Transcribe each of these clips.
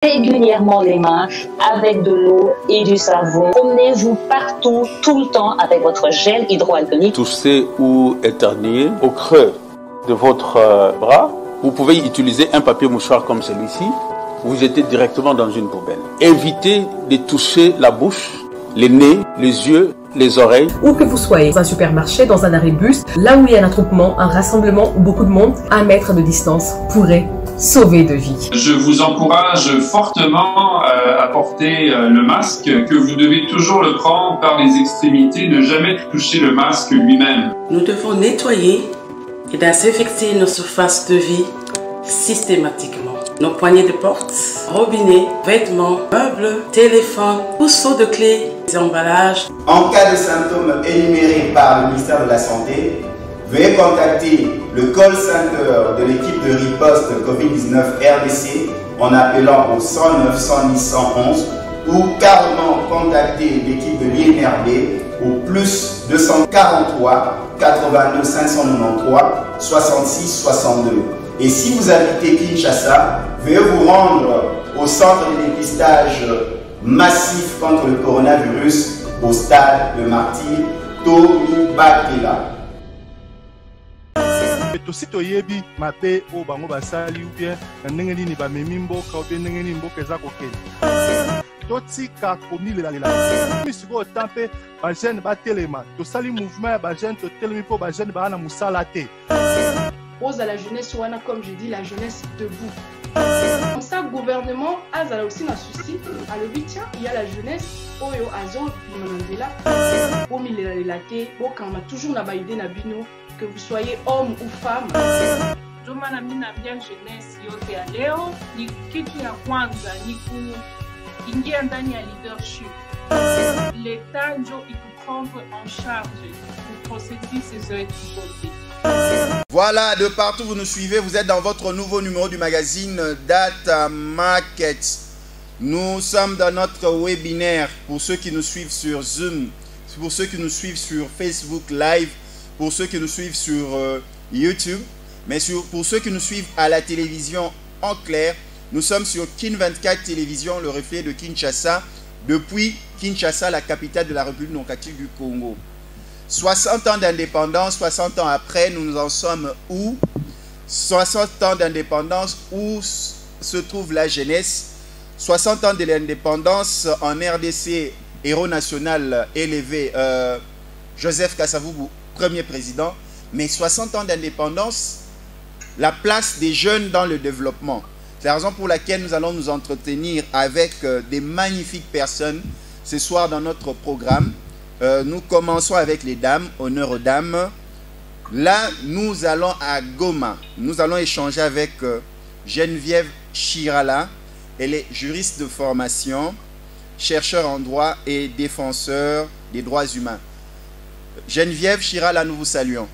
régulièrement les mains avec de l'eau et du savon. Promenez-vous partout, tout le temps avec votre gel hydroalcoolique. Toussez ou éternuez au creux de votre bras. Vous pouvez utiliser un papier mouchoir comme celui-ci. Vous jetez directement dans une poubelle. Évitez de toucher la bouche, les nez, les yeux, les oreilles. Où que vous soyez, dans un supermarché, dans un arrêt bus, là où il y a un attroupement, un rassemblement ou beaucoup de monde, 1 mètre de distance pourrait sauver de vie. Je vous encourage fortement à porter le masque, que vous devez toujours le prendre par les extrémités, ne jamais toucher le masque lui-même. Nous devons nettoyer et désinfecter nos surfaces de vie systématiquement. Nos poignées de porte, robinets, vêtements, meubles, téléphones, trousseaux de clés, des emballages. En cas de symptômes énumérés par le ministère de la Santé, veuillez contacter le call center de l'équipe de riposte COVID-19 RDC en appelant au 109 110 111 ou carrément contacter l'équipe de l'INRB au plus 243 82 593 66 62. Et si vous habitez Kinshasa, veuillez vous rendre au centre de dépistage massif contre le coronavirus au stade de Martyr Tony Bakela. Si toyebi mabe o bango basali ou bien ndenge nini ba memimboka ou bien ndenge nini mboka eza kokende totika komilela misiko tampe ba jeune batelema tosali mouvement ya ba jeune totelemi po ba jeune bana musala te. Pose à la jeunesse wana, comme je dis, la jeunesse debout. Comme ça, le gouvernement a aussi un souci. À le 8, il y a la jeunesse, Oyo Azo, Pimanandela, Omile Late, Okama, toujours na baïdé na bino, que vous soyez homme ou femme. Jomana mina bien jeunesse yote ya leo, ni kitu ya kwanza, ni kuingia ndani ya leadership. L'État njo ikuprendre en charge pour procéder ces activités. Voilà, de partout vous nous suivez, vous êtes dans votre nouveau numéro du magazine Data Market. Nous sommes dans notre webinaire pour ceux qui nous suivent sur Zoom, pour ceux qui nous suivent sur Facebook Live, pour ceux qui nous suivent sur YouTube, mais pour ceux qui nous suivent à la télévision en clair, nous sommes sur Kin 24 Télévision, le reflet de Kinshasa, depuis Kinshasa, la capitale de la République démocratique du Congo. 60 ans d'indépendance, 60 ans après, nous en sommes où? 60 ans d'indépendance, où se trouve la jeunesse? 60 ans de l'indépendance en RDC, héros national élevé, Joseph Kasavubu, premier président. Mais 60 ans d'indépendance, la place des jeunes dans le développement. C'est la raison pour laquelle nous allons nous entretenir avec des magnifiques personnes ce soir dans notre programme. Nous commençons avec les dames, honneur aux dames. Là, nous allons à Goma. Nous allons échanger avec Geneviève Chirala. Elle est juriste de formation, chercheur en droit et défenseur des droits humains. Geneviève Chirala, nous vous saluons.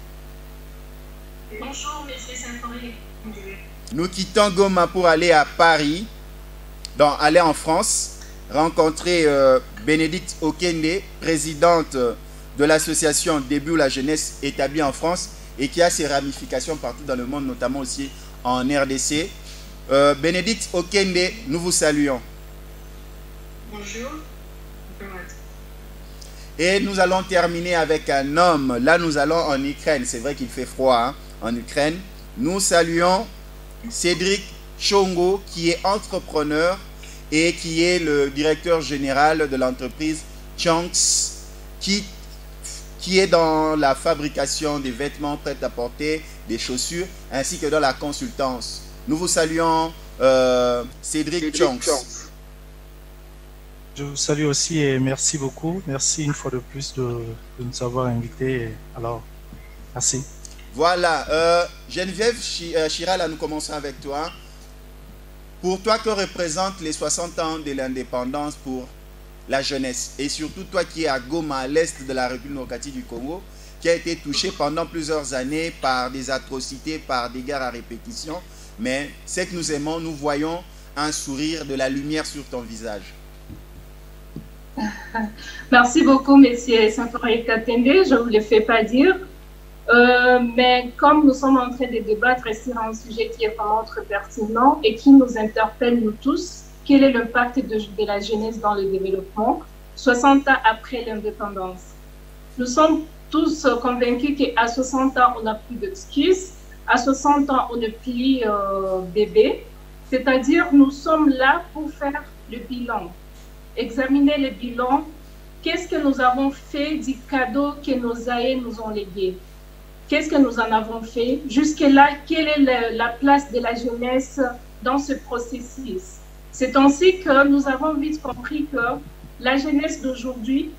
Bonjour, monsieur Saint-Henri. Nous quittons Goma pour aller à Paris, aller en France, rencontrer Bénédicte Okende, présidente de l'association Début la jeunesse établie en France et qui a ses ramifications partout dans le monde, notamment aussi en RDC. Bénédicte Okende, nous vous saluons. Bonjour. Et nous allons terminer avec un homme. Là, nous allons en Ukraine. C'est vrai qu'il fait froid hein, en Ukraine. Nous saluons Cédric Chongo, qui est entrepreneur et qui est le directeur général de l'entreprise Chunks, qui est dans la fabrication des vêtements prêts à porter, des chaussures, ainsi que dans la consultance. Nous vous saluons Cédric Chunks. Je vous salue aussi et merci beaucoup. Merci une fois de plus de nous avoir invités. Alors, merci. Voilà, Geneviève Chirala, nous commençons avec toi. Pour toi, que représentent les 60 ans de l'indépendance pour la jeunesse? Et surtout toi qui es à Goma, à l'est de la République démocratique du Congo, qui a été touché pendant plusieurs années par des atrocités, par des guerres à répétition. Mais ce que nous aimons, nous voyons un sourire, de la lumière sur ton visage. Merci beaucoup, monsieur Saint-Henri Katende. Je ne vous le fais pas dire. Mais comme nous sommes en train de débattre sur un sujet qui est vraiment très pertinent et qui nous interpelle nous tous, quel est l'impact de la jeunesse dans le développement 60 ans après l'indépendance. Nous sommes tous convaincus qu'à 60 ans, on n'a plus d'excuses. À 60 ans, on n'est plus bébé. C'est-à-dire, nous sommes là pour faire le bilan, examiner le bilan. Qu'est-ce que nous avons fait du cadeau que nos aïeux nous ont légué? Qu'est-ce que nous en avons fait? Jusque-là, quelle est la place de la jeunesse dans ce processus? C'est ainsi que nous avons vite compris que la jeunesse d'aujourd'hui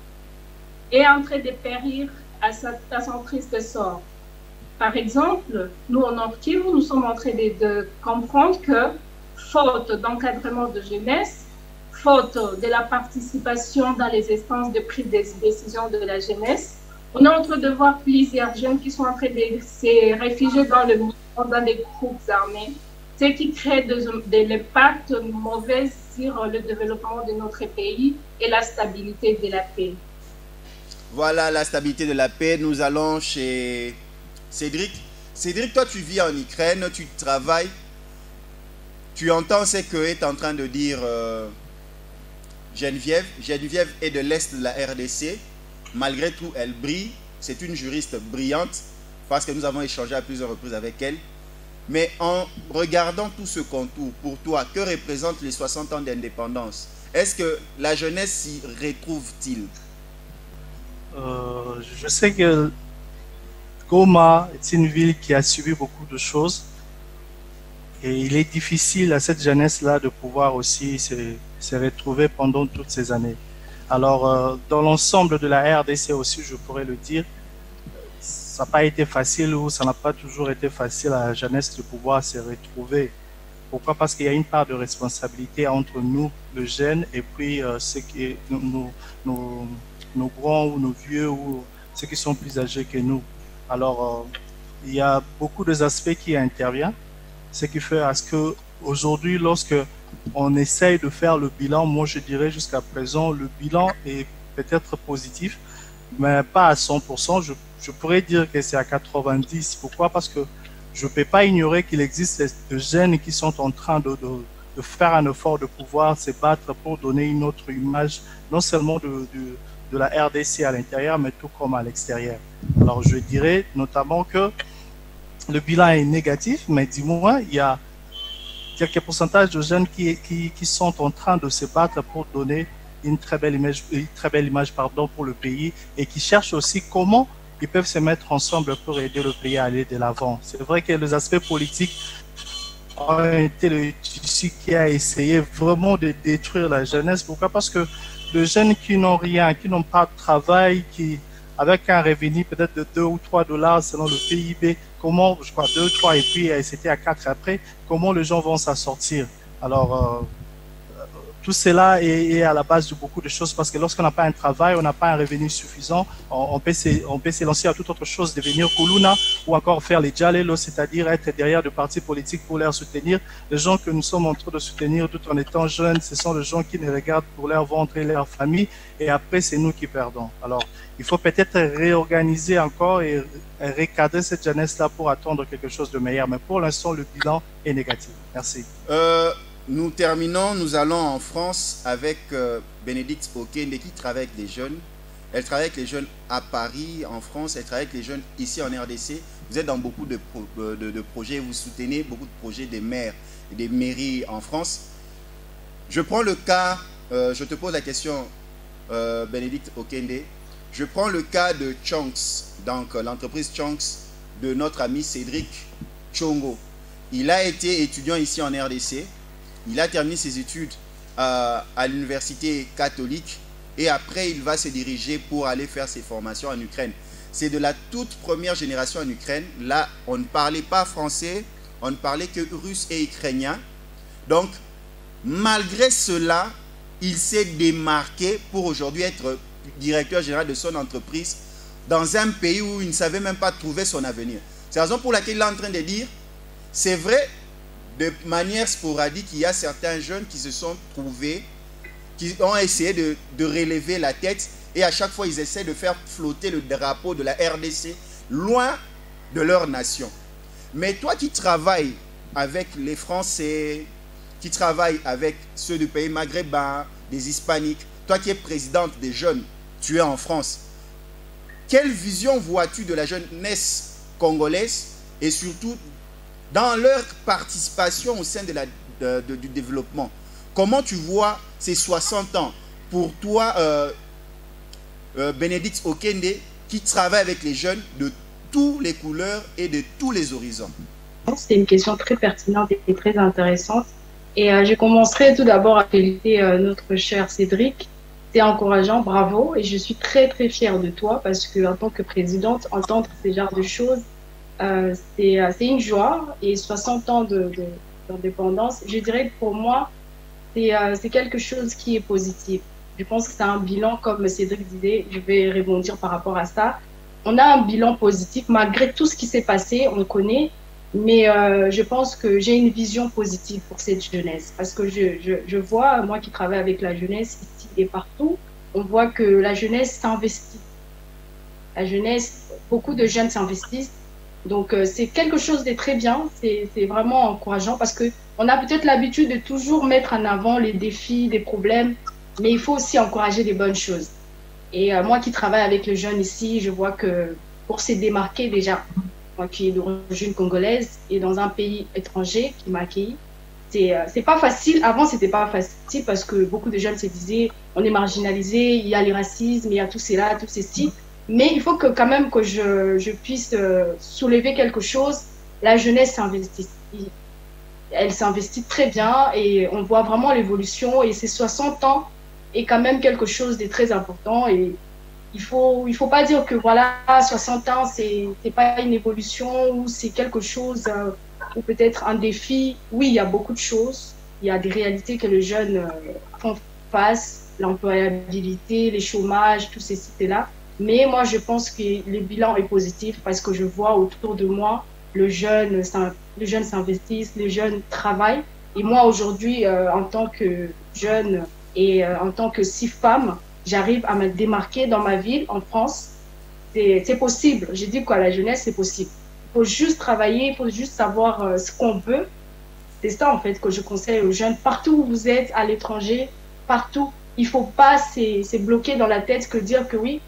est en train de périr à son triste sort. Par exemple, nous en Nord Kivu, nous sommes en train de comprendre que, faute d'encadrement de jeunesse, faute de la participation dans les instances de prise de décision de la jeunesse, on est en train de voir plusieurs jeunes qui sont en train de se réfugier dans le monde, dans des groupes armés, ce qui crée de l'impact mauvais sur le développement de notre pays et la stabilité de la paix. Voilà la stabilité de la paix. Nous allons chez Cédric. Cédric, toi tu vis en Ukraine, tu travailles, tu entends ce que est en train de dire Geneviève. Geneviève est de l'Est de la RDC. Malgré tout, elle brille. C'est une juriste brillante parce que nous avons échangé à plusieurs reprises avec elle. Mais en regardant tout ce contour, pour toi, que représentent les 60 ans d'indépendance? Est-ce que la jeunesse s'y retrouve-t-il? Je sais que Goma est une ville qui a subi beaucoup de choses. Et il est difficile à cette jeunesse-là de pouvoir aussi se retrouver pendant toutes ces années. Alors, dans l'ensemble de la RDC aussi, je pourrais le dire, ça n'a pas été facile ou ça n'a pas toujours été facile à la jeunesse de pouvoir se retrouver. Pourquoi? Parce qu'il y a une part de responsabilité entre nous, le jeune, et puis ceux qui, nos grands ou nos vieux ou ceux qui sont plus âgés que nous. Alors, il y a beaucoup d'aspects qui interviennent, ce qui fait à ce que aujourd'hui, lorsque on essaye de faire le bilan, moi je dirais jusqu'à présent, le bilan est peut-être positif, mais pas à 100%. Je pourrais dire que c'est à 90%. Pourquoi? Parce que je ne peux pas ignorer qu'il existe des jeunes qui sont en train de faire un effort de pouvoir se battre pour donner une autre image, non seulement de la RDC à l'intérieur, mais tout comme à l'extérieur. Alors je dirais notamment que le bilan est négatif, mais dis-moi, il y a quelques pourcentages de jeunes qui sont en train de se battre pour donner une très belle image pour le pays et qui cherchent aussi comment ils peuvent se mettre ensemble pour aider le pays à aller de l'avant. C'est vrai que les aspects politiques ont été le tissu qui a essayé vraiment de détruire la jeunesse. Pourquoi? Parce que les jeunes qui n'ont rien, qui n'ont pas de travail, qui avec un revenu peut-être de 2 ou 3 dollars selon le PIB, comment, je crois 2, 3 et puis c'était à 4 après, comment les gens vont s'en sortir? Alors, tout cela est à la base de beaucoup de choses parce que lorsqu'on n'a pas un travail, on n'a pas un revenu suffisant, on peut s'élancer à toute autre chose, devenir Kuluna ou encore faire les Jalelo, c'est-à-dire être derrière des partis politiques pour les soutenir. Les gens que nous sommes en train de soutenir tout en étant jeunes, ce sont les gens qui nous regardent pour leur ventre et leur famille et après c'est nous qui perdons. Alors, il faut peut-être réorganiser encore et recadrer cette jeunesse-là pour attendre quelque chose de meilleur. Mais pour l'instant, le bilan est négatif. Merci. Nous terminons, nous allons en France avec Bénédicte Okende qui travaille avec les jeunes. Elle travaille avec les jeunes à Paris, en France, elle travaille avec les jeunes ici en RDC. Vous êtes dans beaucoup de projets, vous soutenez beaucoup de projets des maires et des mairies en France. Je prends le cas, je te pose la question, Bénédicte Okende. Je prends le cas de Chunks, donc l'entreprise Chunks de notre ami Cédric Chongo. Il a été étudiant ici en RDC. Il a terminé ses études à l'université catholique et après il va se diriger pour aller faire ses formations en Ukraine. C'est de la toute première génération en Ukraine. Là, on ne parlait pas français, on ne parlait que russe et ukrainien. Donc, malgré cela, il s'est démarqué pour aujourd'hui être directeur général de son entreprise dans un pays où il ne savait même pas trouver son avenir. C'est la raison pour laquelle il est en train de dire, c'est vrai, de manière sporadique, il y a certains jeunes qui se sont trouvés, qui ont essayé de relever la tête et à chaque fois ils essaient de faire flotter le drapeau de la RDC loin de leur nation. Mais toi qui travailles avec les Français, qui travaille avec ceux du pays maghrébin, des hispaniques, toi qui es présidente des jeunes, tu es en France. Quelle vision vois-tu de la jeunesse congolaise et surtout dans leur participation au sein du développement? Comment tu vois ces 60 ans pour toi, Bénédicte Okende, qui travaille avec les jeunes de toutes les couleurs et de tous les horizons? C'est une question très pertinente et très intéressante. Et je commencerai tout d'abord à féliciter notre cher Cédric. C'est encourageant, bravo. Et je suis très très fière de toi parce que en tant que présidente, entendre ce genre de choses, c'est une joie. Et 60 ans d'indépendance, je dirais que pour moi, c'est quelque chose qui est positif. Je pense que c'est un bilan, comme Cédric disait, je vais rebondir par rapport à ça. On a un bilan positif malgré tout ce qui s'est passé, on connaît. Mais je pense que j'ai une vision positive pour cette jeunesse parce que je vois, moi qui travaille avec la jeunesse ici et partout, on voit que la jeunesse s'investit. La jeunesse, beaucoup de jeunes s'investissent. Donc c'est quelque chose de très bien, c'est vraiment encourageant parce qu'on a peut-être l'habitude de toujours mettre en avant les défis, des problèmes, mais il faut aussi encourager les bonnes choses. Et moi qui travaille avec les jeunes ici, je vois que pour se démarquer déjà, moi qui est d'origine congolaise et dans un pays étranger qui m'a accueilli, c'est pas facile. Avant, c'était pas facile parce que beaucoup de jeunes se disaient on est marginalisé, il y a le racisme, il y a tout cela, tout ceci. Mais il faut que quand même que je puisse soulever quelque chose. La jeunesse s'investit. Elle s'investit très bien et on voit vraiment l'évolution. Et ces 60 ans est quand même quelque chose de très important. Et il faut pas dire que voilà, 60 ans, c'est pas une évolution ou c'est quelque chose ou peut-être un défi. Oui, il y a beaucoup de choses. Il y a des réalités que les jeunes font face, l'employabilité, les chômages, tous ces sites-là. Mais moi, je pense que le bilan est positif parce que je vois autour de moi, les jeunes s'investissent, les jeunes travaillent. Et moi, aujourd'hui, en tant que jeune et en tant que 6 femmes, j'arrive à me démarquer dans ma ville, en France. C'est possible. Je dis quoi, la jeunesse, c'est possible. Il faut juste travailler, il faut juste savoir ce qu'on veut. C'est ça, en fait, que je conseille aux jeunes. Partout où vous êtes, à l'étranger, partout, il ne faut pas se bloquer dans la tête que dire que oui,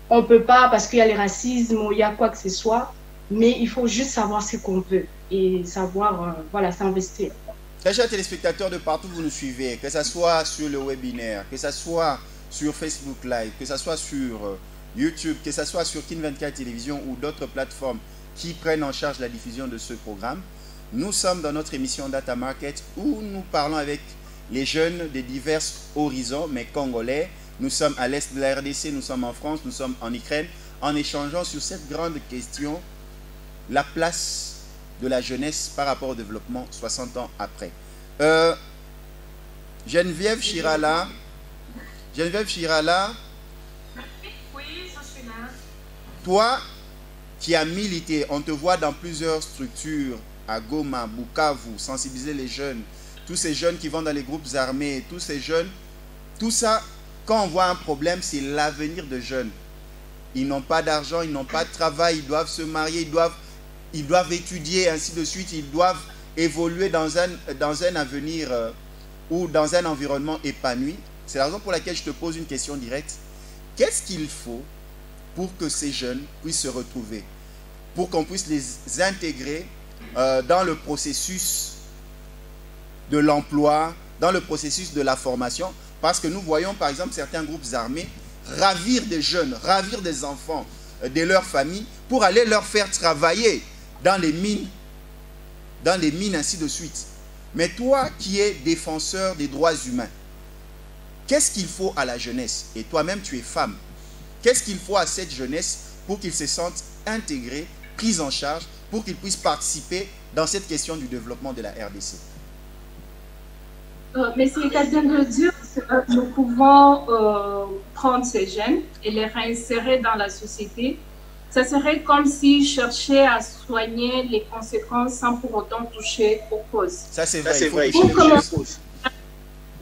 on ne peut pas parce qu'il y a le racisme ou il y a quoi que ce soit. Mais il faut juste savoir ce qu'on veut et savoir, voilà, s'investir. Très chers téléspectateurs de partout où vous nous suivez, que ce soit sur le webinaire, que ce soit sur Facebook Live, que ce soit sur YouTube, que ce soit sur Kin24 Télévision ou d'autres plateformes qui prennent en charge la diffusion de ce programme, nous sommes dans notre émission Data Market où nous parlons avec les jeunes de divers horizons, mais congolais. Nous sommes à l'est de la RDC, nous sommes en France, nous sommes en Ukraine, en échangeant sur cette grande question, la place de la jeunesse par rapport au développement 60 ans après. Geneviève Chirala. Geneviève Chirala. Oui, je suis là. Toi qui as milité, on te voit dans plusieurs structures, à Goma, Bukavu, sensibiliser les jeunes, tous ces jeunes qui vont dans les groupes armés, tous ces jeunes, tout ça, quand on voit un problème, c'est l'avenir de jeunes. Ils n'ont pas d'argent, ils n'ont pas de travail, ils doivent se marier, ils doivent étudier, ainsi de suite, ils doivent évoluer dans un avenir ou dans un environnement épanoui. C'est la raison pour laquelle je te pose une question directe. Qu'est-ce qu'il faut pour que ces jeunes puissent se retrouver, pour qu'on puisse les intégrer dans le processus de l'emploi, dans le processus de la formation? Parce que nous voyons par exemple certains groupes armés ravir des jeunes, ravir des enfants de leur famille pour aller leur faire travailler dans les mines, ainsi de suite. Mais toi qui es défenseur des droits humains, qu'est-ce qu'il faut à la jeunesse? Et toi-même, tu es femme. Qu'est-ce qu'il faut à cette jeunesse pour qu'ils se sentent intégrés, pris en charge, pour qu'ils puissent participer dans cette question du développement de la RDC? Mais c'est quelqu'un de dire, nous pouvons prendre ces jeunes et les réinsérer dans la société. Ça serait comme s'ils cherchaient à soigner les conséquences sans pour autant toucher aux causes. Ça, c'est vrai.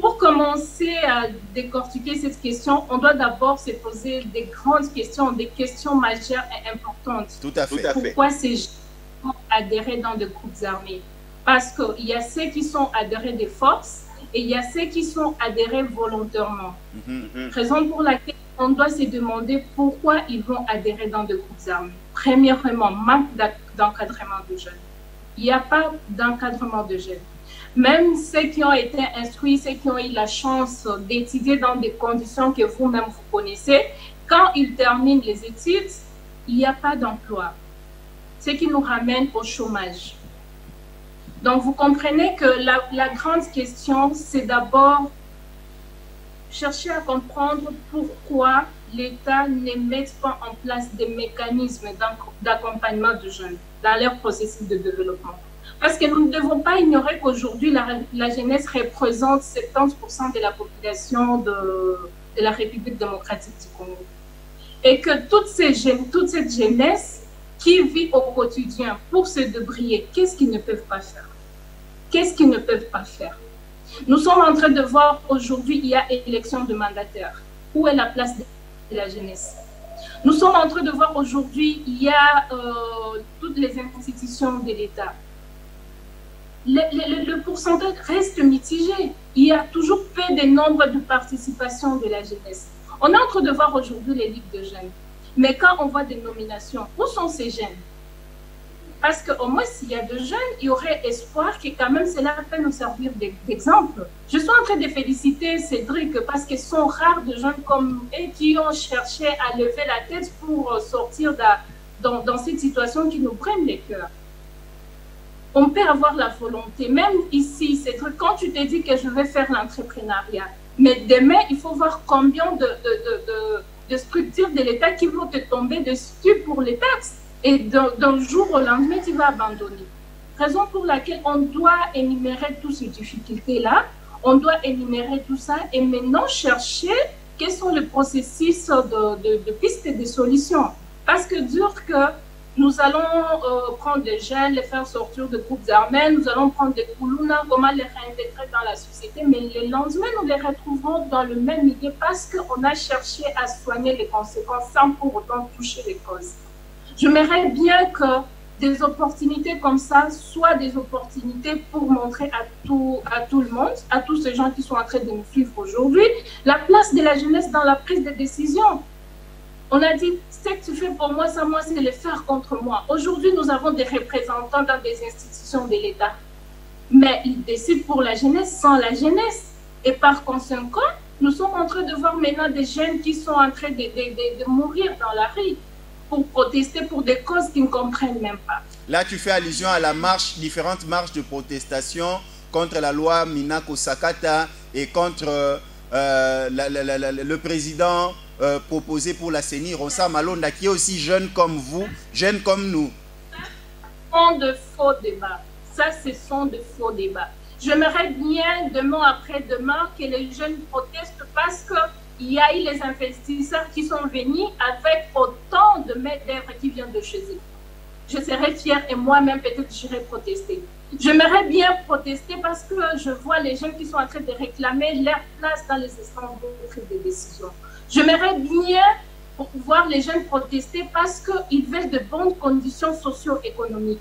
Pour commencer à décortiquer cette question, on doit d'abord se poser des grandes questions, des questions majeures et importantes. Tout à fait. Pourquoi ces gens ont adhéré dans des groupes armés? Parce qu'il y a ceux qui sont adhérés des forces et il y a ceux qui sont adhérés volontairement. Raison pour laquelle on doit se demander pourquoi ils vont adhérer dans des groupes armés. Premièrement, manque d'encadrement de jeunes. Il n'y a pas d'encadrement de jeunes. Même ceux qui ont été instruits, ceux qui ont eu la chance d'étudier dans des conditions que vous-même vous connaissez, quand ils terminent les études, il n'y a pas d'emploi. Ce qui nous ramène au chômage. Donc, vous comprenez que la grande question, c'est d'abord chercher à comprendre pourquoi l'État ne met pas en place des mécanismes d'accompagnement de jeunes dans leur processus de développement. Parce que nous ne devons pas ignorer qu'aujourd'hui, la jeunesse représente 70% de la population de la République démocratique du Congo. Et que toute cette jeunesse qui vit au quotidien pour se débrouiller, qu'est-ce qu'ils ne peuvent pas faire? Qu'est-ce qu'ils ne peuvent pas faire? Nous sommes en train de voir aujourd'hui, il y a élection de mandataires. Où est la place de la jeunesse? Nous sommes en train de voir aujourd'hui, il y a toutes les institutions de l'État. Le pourcentage reste mitigé. Il y a toujours peu de nombre de participation de la jeunesse. On est en train de voir aujourd'hui les ligues de jeunes. Mais quand on voit des nominations, où sont ces jeunes? Parce qu'au moins, s'il y a de jeunes, il y aurait espoir que quand même cela peut nous servir d'exemple. Je suis en train de féliciter Cédric parce qu'ils sont rares de jeunes comme eux qui ont cherché à lever la tête pour sortir dans cette situation qui nous prenne les cœurs. On peut avoir la volonté, même ici, Cédric, quand tu te dis que je vais faire l'entrepreneuriat, mais demain, il faut voir combien de structures de l'État qui vont te tomber dessus pour les taxes. Et d'un jour au lendemain, tu vas abandonner. Raison pour laquelle on doit énumérer toutes ces difficultés-là, on doit énumérer tout ça et maintenant chercher quels sont les processus de pistes et de solutions. Parce que dire que nous allons prendre des jeunes, les faire sortir de groupes armés, nous allons prendre des Koulouna, comment les réintégrer dans la société, mais le lendemain, nous les retrouverons dans le même idée parce qu'on a cherché à soigner les conséquences sans pour autant toucher les causes. J'aimerais bien que des opportunités comme ça soient des opportunités pour montrer à tout le monde, à tous ces gens qui sont en train de nous suivre aujourd'hui, la place de la jeunesse dans la prise de décision. On a dit, ce que tu fais pour moi, ça, moi, c'est le faire contre moi. Aujourd'hui, nous avons des représentants dans des institutions de l'État. Mais ils décident pour la jeunesse sans la jeunesse. Et par conséquent, nous sommes en train de voir maintenant des jeunes qui sont en train de mourir dans la rue pour protester pour des causes qu'ils ne comprennent même pas. Là, tu fais allusion à la marche, différentes marches de protestation contre la loi Minako Sakata et contre le président proposé pour la CENI, Rosa Malonda, qui est aussi jeune comme vous, jeune comme nous. Ce sont de faux débats. Ça, ce sont de faux débats. J'aimerais bien, demain après-demain, que les jeunes protestent parce qu'il y a eu les investisseurs qui sont venus avec autant de main-d'œuvre qui viennent de chez eux. Je serais fière et moi-même, peut-être, j'irai protester. J'aimerais bien protester parce que je vois les jeunes qui sont en train de réclamer leur place dans les instances de prise de décision. J'aimerais bien voir les jeunes protester parce qu'ils veulent de bonnes conditions socio-économiques.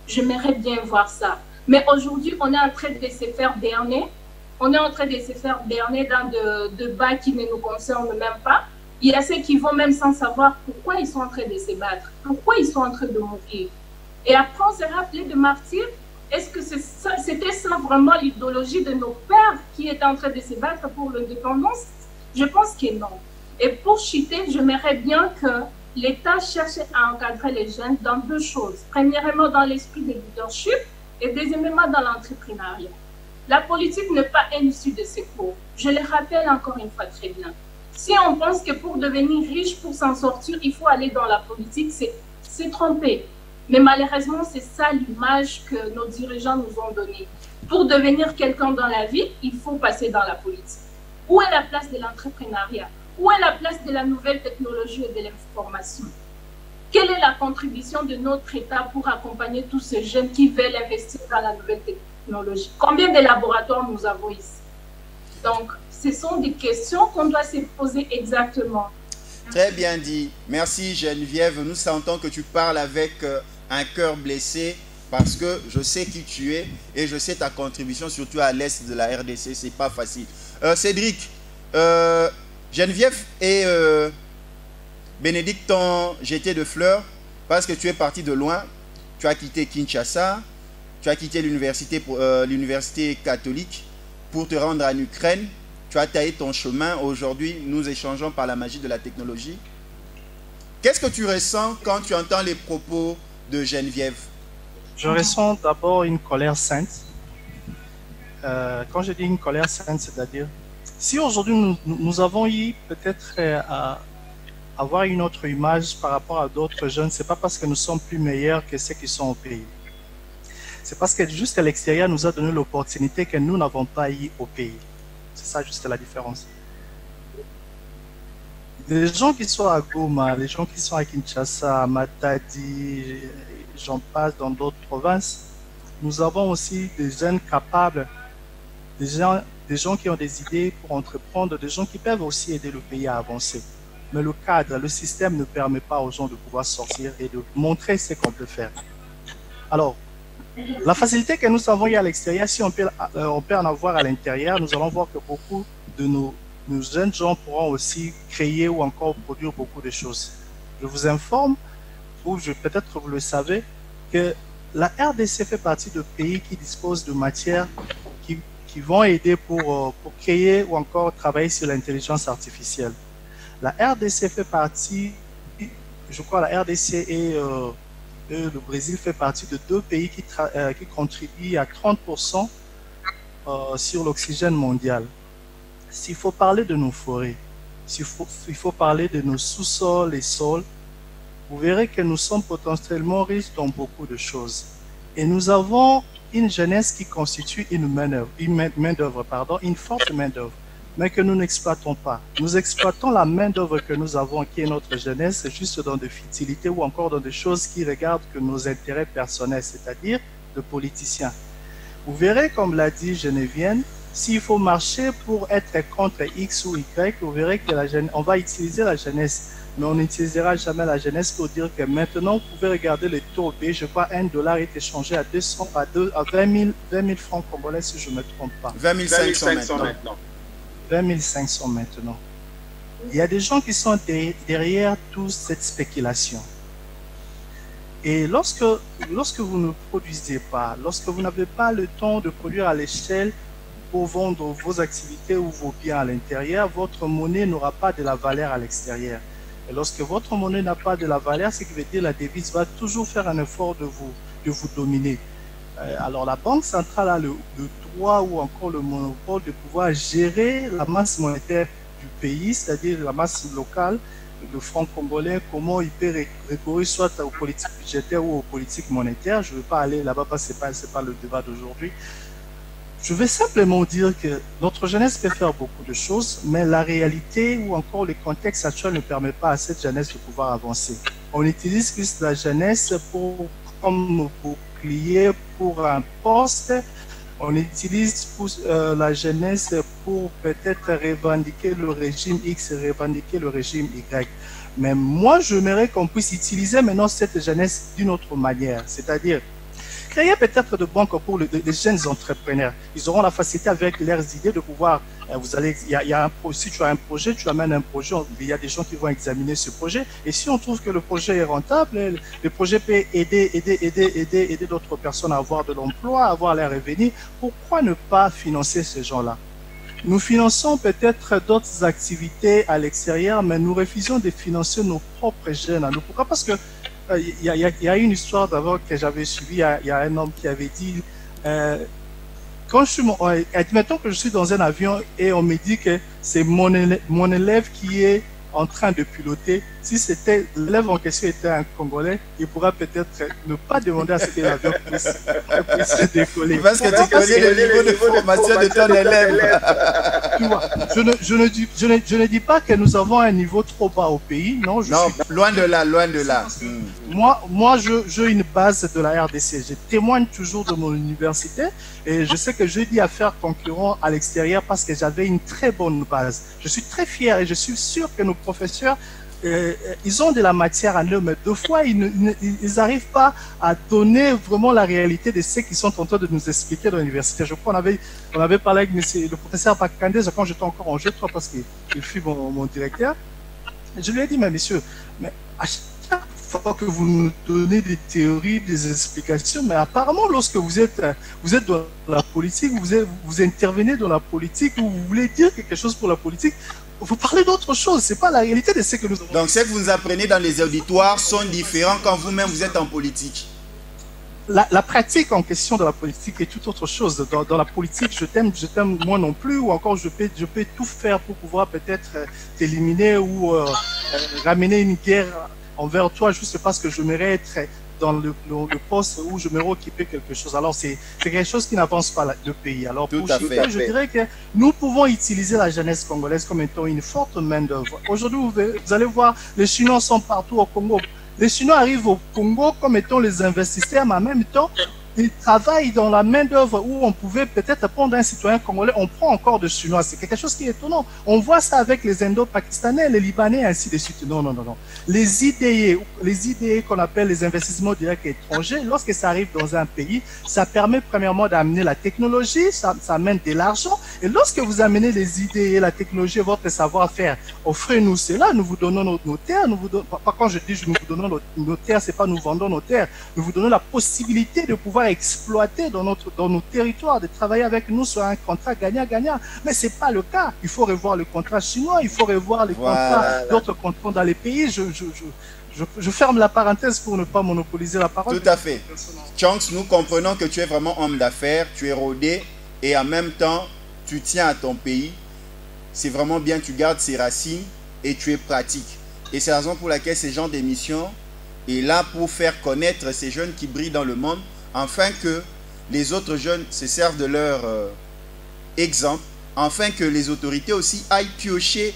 J'aimerais bien voir ça. Mais aujourd'hui, on est en train de se faire berner. On est en train de se faire berner dans des débats qui ne nous concernent même pas. Il y a ceux qui vont même sans savoir pourquoi ils sont en train de se battre, pourquoi ils sont en train de mourir. Et après, on s'est rappelé de martyrs. Est-ce que c'était ça vraiment l'idéologie de nos pères qui étaient en train de se battre pour l'indépendance? Je pense que non. Et pour chuter, j'aimerais bien que l'État cherche à encadrer les jeunes dans deux choses. Premièrement, dans l'esprit de leadership et deuxièmement, dans l'entrepreneuriat. La politique n'est pas une issue de secours. Je le rappelle encore une fois très bien. Si on pense que pour devenir riche, pour s'en sortir, il faut aller dans la politique, c'est trompé. Mais malheureusement, c'est ça l'image que nos dirigeants nous ont donnée. Pour devenir quelqu'un dans la vie, il faut passer dans la politique. Où est la place de l'entrepreneuriat? Où est la place de la nouvelle technologie et de l'information? Quelle est la contribution de notre État pour accompagner tous ces jeunes qui veulent investir dans la nouvelle technologie? Combien de laboratoires nous avons ici? Donc, ce sont des questions qu'on doit se poser exactement. Très bien dit. Merci Geneviève. Nous sentons que tu parles avec un cœur blessé parce que je sais qui tu es et je sais ta contribution, surtout à l'est de la RDC, c'est pas facile. Cédric, Geneviève et Bénédicte t'ont jeté de fleurs parce que tu es parti de loin, tu as quitté Kinshasa, tu as quitté l'université catholique pour te rendre en Ukraine, tu as taillé ton chemin. Aujourd'hui, nous échangeons par la magie de la technologie. Qu'est-ce que tu ressens quand tu entends les propos de Geneviève? Je ressens d'abord une colère sainte. Quand je dis une colère sainte, c'est-à-dire, si aujourd'hui nous avons eu peut-être à avoir une autre image par rapport à d'autres jeunes, c'est pas parce que nous sommes plus meilleurs que ceux qui sont au pays. C'est parce que juste à l'extérieur nous a donné l'opportunité que nous n'avons pas eu au pays. C'est ça juste la différence. Les gens qui sont à Goma, les gens qui sont à Kinshasa, à Matadi, j'en passe dans d'autres provinces, nous avons aussi des jeunes capables, des gens qui ont des idées pour entreprendre, des gens qui peuvent aussi aider le pays à avancer. Mais le cadre, le système ne permet pas aux gens de pouvoir sortir et de montrer ce qu'on peut faire. Alors, la facilité que nous avons eu à l'extérieur, si on peut en avoir à l'intérieur, nous allons voir que beaucoup de nos jeunes gens pourront aussi créer ou encore produire beaucoup de choses. Je vous informe, ou peut-être vous le savez, que la RDC fait partie de pays qui disposent de matières qui vont aider pour créer ou encore travailler sur l'intelligence artificielle. La RDC fait partie, je crois la RDC et le Brésil fait partie de deux pays qui contribuent à 30% sur l'oxygène mondial. S'il faut parler de nos forêts, s'il faut parler de nos sous-sols et sols, vous verrez que nous sommes potentiellement riches dans beaucoup de choses. Et nous avons une jeunesse qui constitue une main-d'œuvre, une forte main-d'œuvre, mais que nous n'exploitons pas. Nous exploitons la main-d'œuvre que nous avons, qui est notre jeunesse, juste dans des futilités ou encore dans des choses qui regardent que nos intérêts personnels, c'est-à-dire de politiciens. Vous verrez, comme l'a dit Geneviève, s'il faut marcher pour être contre X ou Y, vous verrez que on va utiliser la jeunesse, mais on n'utilisera jamais la jeunesse pour dire que maintenant, vous pouvez regarder les taux au pays. Je crois $1 est échangé à 20 000 francs congolais, si je ne me trompe pas. 20 500 maintenant. 20 500 maintenant. Il y a des gens qui sont derrière toute cette spéculation. Et lorsque vous ne produisez pas, lorsque vous n'avez pas le temps de produire à l'échelle pour vendre vos activités ou vos biens à l'intérieur, votre monnaie n'aura pas de la valeur à l'extérieur. Et lorsque votre monnaie n'a pas de la valeur, ce qui veut dire la devise va toujours faire un effort de vous dominer. Alors la Banque centrale a le droit ou encore le monopole de pouvoir gérer la masse monétaire du pays, c'est-à-dire la masse locale, le franc congolais, comment il peut recourir soit aux politiques budgétaires ou aux politiques monétaires. Je ne veux pas aller là-bas parce que ce n'est pas le débat d'aujourd'hui. Je vais simplement dire que notre jeunesse peut faire beaucoup de choses, mais la réalité ou encore le contexte actuel ne permet pas à cette jeunesse de pouvoir avancer. On utilise plus la jeunesse comme bouclier pour un poste, on utilise la jeunesse pour peut-être revendiquer le régime X, revendiquer le régime Y. Mais moi, j'aimerais qu'on puisse utiliser maintenant cette jeunesse d'une autre manière, c'est-à-dire créer peut-être de banques pour les jeunes entrepreneurs. Ils auront la facilité avec leurs idées de pouvoir, si tu as un projet, tu amènes un projet, il y a des gens qui vont examiner ce projet. Et si on trouve que le projet est rentable, le projet peut aider d'autres personnes à avoir de l'emploi, à avoir les revenus, pourquoi ne pas financer ces gens-là? Nous finançons peut-être d'autres activités à l'extérieur, mais nous refusons de financer nos propres jeunes. Pourquoi? Parce que il y a une histoire d'abord que j'avais suivie. Il y a un homme qui avait dit admettons que je suis dans un avion et on me dit que c'est mon élève qui est en train de piloter. Si c'était l'élève en question était un Congolais, il pourra peut-être ne pas demander à ce que l'avion puisse décoller. Parce que tu connais le niveau de formation de ton élève. Tu vois, je ne dis pas que nous avons un niveau trop bas au pays. Non, loin de là, loin de là. Moi, j'ai une base de la RDC. Je témoigne toujours de mon université et je sais que j'ai dit à faire concurrent à l'extérieur parce que j'avais une très bonne base. Je suis très fier et je suis sûr que nos professeurs ils ont de la matière en eux, mais deux fois, ils n'arrivent pas à donner vraiment la réalité de ce qu'ils sont en train de nous expliquer dans l'université. Je crois on avait parlé avec le professeur Pakandé quand j'étais encore en G3 parce qu'il fut mon directeur. Je lui ai dit, mais monsieur, mais à chaque fois que vous nous donnez des théories, des explications, mais apparemment, lorsque vous êtes dans la politique, vous intervenez dans la politique, ou vous voulez dire quelque chose pour la politique, vous parlez d'autre chose, c'est pas la réalité de ce que nous avons. Donc, ce que vous nous apprenez dans les auditoires sont différents quand vous-même vous êtes en politique. La pratique en question de la politique est tout autre chose. Dans la politique, je t'aime moi non plus, ou encore je peux tout faire pour pouvoir peut-être t'éliminer ou ramener une guerre envers toi juste parce que je mérite être dans le poste où je mérite occuper quelque chose. Alors c'est quelque chose qui n'avance pas le pays. Alors pour Chita, je dirais que nous pouvons utiliser la jeunesse congolaise comme étant une forte main d'œuvre. Aujourd'hui, vous allez voir, les Chinois sont partout au Congo. Les Chinois arrivent au Congo comme étant les investisseurs, mais en même temps, ils travaillent dans la main-d'œuvre où on pouvait peut-être prendre un citoyen congolais, on prend encore des Chinois. C'est quelque chose qui est étonnant. On voit ça avec les Indo-Pakistanais, les Libanais, ainsi de suite. Non. Les IDE qu'on appelle les investissements directs étrangers, lorsque ça arrive dans un pays, ça permet premièrement d'amener la technologie, ça amène de l'argent. Et lorsque vous amenez les IDE, la technologie, votre savoir-faire, offrez-nous cela, nous vous donnons nos terres. Quand je dis nous vous donnons nos terres, c'est pas nous vendons nos terres, nous vous donnons la possibilité de pouvoir exploiter dans nos territoires, de travailler avec nous sur un contrat gagnant-gagnant. Mais ce n'est pas le cas. Il faut revoir le contrat chinois, il faut revoir les contrats d'autres contrats dans les pays. Je ferme la parenthèse pour ne pas monopoliser la parole. Tout à fait. Chance, nous comprenons que tu es vraiment homme d'affaires, tu es rodé et en même temps, tu tiens à ton pays. C'est vraiment bien, tu gardes ses racines et tu es pratique. Et c'est la raison pour laquelle ces genres d'émissions est là pour faire connaître ces jeunes qui brillent dans le monde, afin que les autres jeunes se servent de leur exemple, afin que les autorités aussi aillent piocher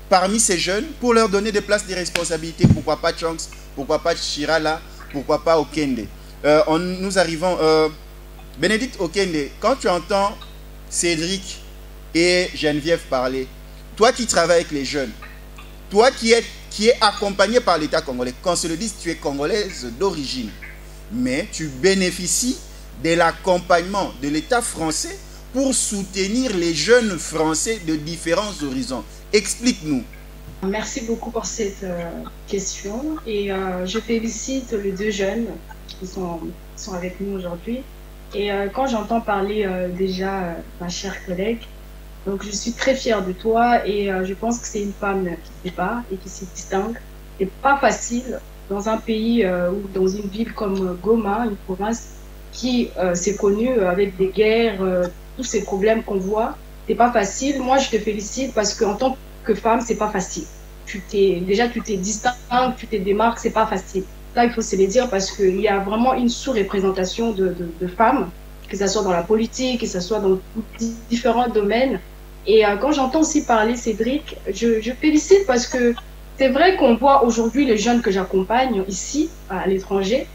parmi ces jeunes pour leur donner des places de responsabilité. Pourquoi pas Chance, pourquoi pas Chirala, pourquoi pas Okende. Nous arrivons... Bénédicte Okende, quand tu entends Cédric et Geneviève parler, toi qui travailles avec les jeunes, toi qui es accompagné par l'État congolais, qu'on se le dise, tu es congolaise d'origine, mais tu bénéficies de l'accompagnement de l'État français pour soutenir les jeunes Français de différents horizons. Explique-nous. Merci beaucoup pour cette question. Et je félicite les deux jeunes qui sont avec nous aujourd'hui. Et quand j'entends parler déjà ma chère collègue, donc je suis très fière de toi et je pense que c'est une femme qui se bat et qui se distingue. C'est pas facile dans un pays ou dans une ville comme Goma, une province qui s'est connue avec des guerres, tous ces problèmes qu'on voit. C'est pas facile. Moi, je te félicite parce qu'en tant que femme, c'est pas facile. Tu t'es distingue, tu te démarques, c'est pas facile. Ça, il faut se le dire parce qu'il y a vraiment une sous-représentation de femmes, que ce soit dans la politique, que ce soit dans différents domaines. Et quand j'entends aussi parler Cédric, je félicite parce que c'est vrai qu'on voit aujourd'hui les jeunes que j'accompagne ici, à l'étranger.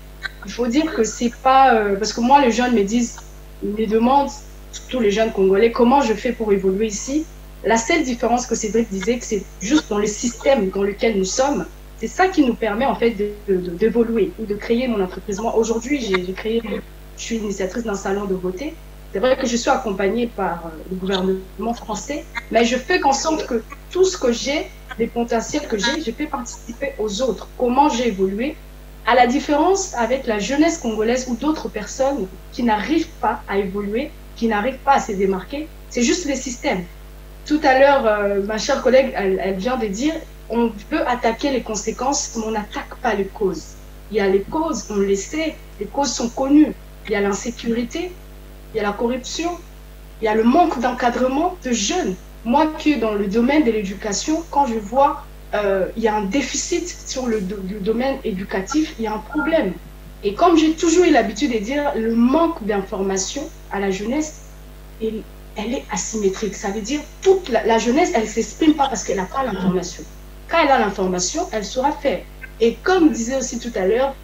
Il faut dire que c'est pas... parce que moi, les jeunes me demandent, surtout les jeunes congolais, comment je fais pour évoluer ici. La seule différence que Cédric disait, que c'est juste dans le système dans lequel nous sommes. C'est ça qui nous permet en fait d'évoluer ou de créer mon entreprise. Moi, aujourd'hui, je suis initiatrice d'un salon de beauté. C'est vrai que je suis accompagnée par le gouvernement français, mais je fais en sorte que tout ce que j'ai, les potentiels que j'ai, je fais participer aux autres. Comment j'ai évolué, à la différence avec la jeunesse congolaise ou d'autres personnes qui n'arrivent pas à évoluer, qui n'arrivent pas à se démarquer, c'est juste le système. Tout à l'heure, ma chère collègue, elle vient de dire, on peut attaquer les conséquences, mais on n'attaque pas les causes. Il y a les causes, on le sait, les causes sont connues. Il y a l'insécurité, il y a la corruption, il y a le manque d'encadrement de jeunes. Moi qui suis dans le domaine de l'éducation, quand je vois il y a un déficit sur le domaine éducatif, il y a un problème. Et comme j'ai toujours eu l'habitude de dire, le manque d'information à la jeunesse, elle est asymétrique. Ça veut dire toute la jeunesse, elle ne s'exprime pas parce qu'elle n'a pas l'information. Quand elle a l'information, elle saura faire. Et comme disait aussi tout à l'heure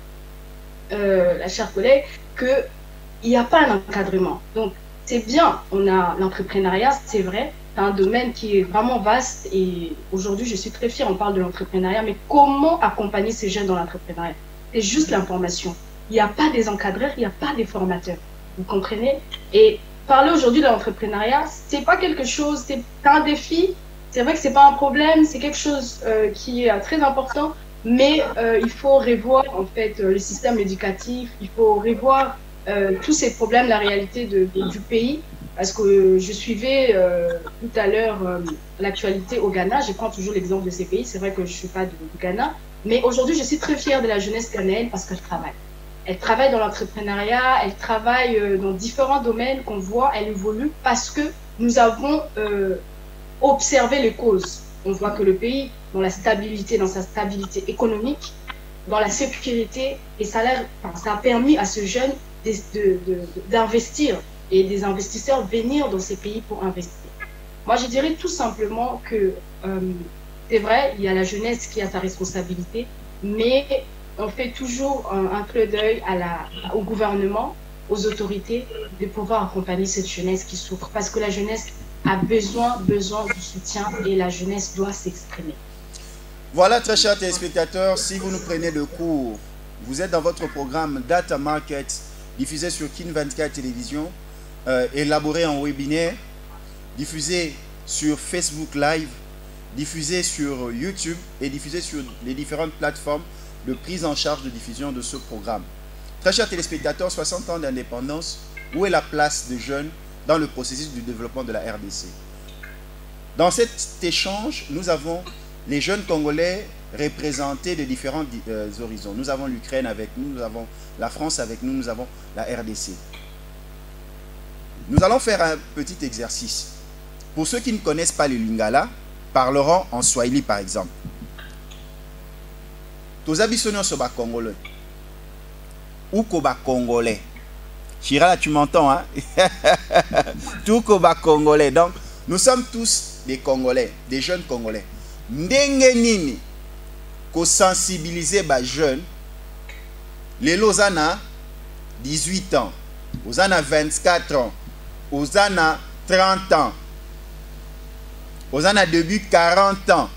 la chère collègue, qu'il n'y a pas un encadrement. Donc, c'est bien, on a l'entrepreneuriat, c'est vrai, un domaine qui est vraiment vaste et aujourd'hui, je suis très fière, on parle de l'entrepreneuriat, mais comment accompagner ces jeunes dans l'entrepreneuriat? C'est juste l'information. Il n'y a pas des encadreurs, il n'y a pas des formateurs. Vous comprenez? Et parler aujourd'hui de l'entrepreneuriat, c'est pas quelque chose, c'est un défi. C'est vrai que c'est pas un problème, c'est quelque chose qui est très important, mais il faut revoir en fait le système éducatif, il faut revoir tous ces problèmes, la réalité du pays. Parce que je suivais tout à l'heure l'actualité au Ghana, je prends toujours l'exemple de ces pays, c'est vrai que je ne suis pas du Ghana, mais aujourd'hui je suis très fière de la jeunesse ghanéenne parce qu'elle travaille. Elle travaille dans l'entrepreneuriat, elle travaille dans différents domaines qu'on voit, elle évolue parce que nous avons observé les causes. On voit que le pays, dans sa stabilité économique, dans la sécurité, et ça a permis à ce jeune d'investir et des investisseurs venir dans ces pays pour investir. Moi, je dirais tout simplement que c'est vrai, il y a la jeunesse qui a sa responsabilité, mais on fait toujours un clin d'œil au gouvernement, aux autorités, de pouvoir accompagner cette jeunesse qui souffre. Parce que la jeunesse a besoin du soutien et la jeunesse doit s'exprimer. Voilà, très chers téléspectateurs, si vous nous prenez de court, vous êtes dans votre programme Data Market, diffusé sur Kin 24 Télévision, élaboré en webinaire, diffusé sur Facebook Live, diffusé sur YouTube et diffusé sur les différentes plateformes de prise en charge de diffusion de ce programme. Très chers téléspectateurs, 60 ans d'indépendance, où est la place des jeunes dans le processus du développement de la RDC? Dans cet échange, nous avons les jeunes Congolais représentés de différents horizons. Nous avons l'Ukraine avec nous, nous avons la France avec nous, nous avons la RDC. Nous allons faire un petit exercice. Pour ceux qui ne connaissent pas le Lingala, parleront en Swahili par exemple. Tozabisono soba Congolais. Ou koba Congolais. Chira, tu m'entends, hein? Tout koba Congolais. Donc, nous sommes tous des Congolais, des jeunes Congolais. Ndenge nini ko sensibiliser ba jeunes. Les Lozana 18 ans, Ozana 24 ans, Ozana 30 ans, Ozana début 40 ans.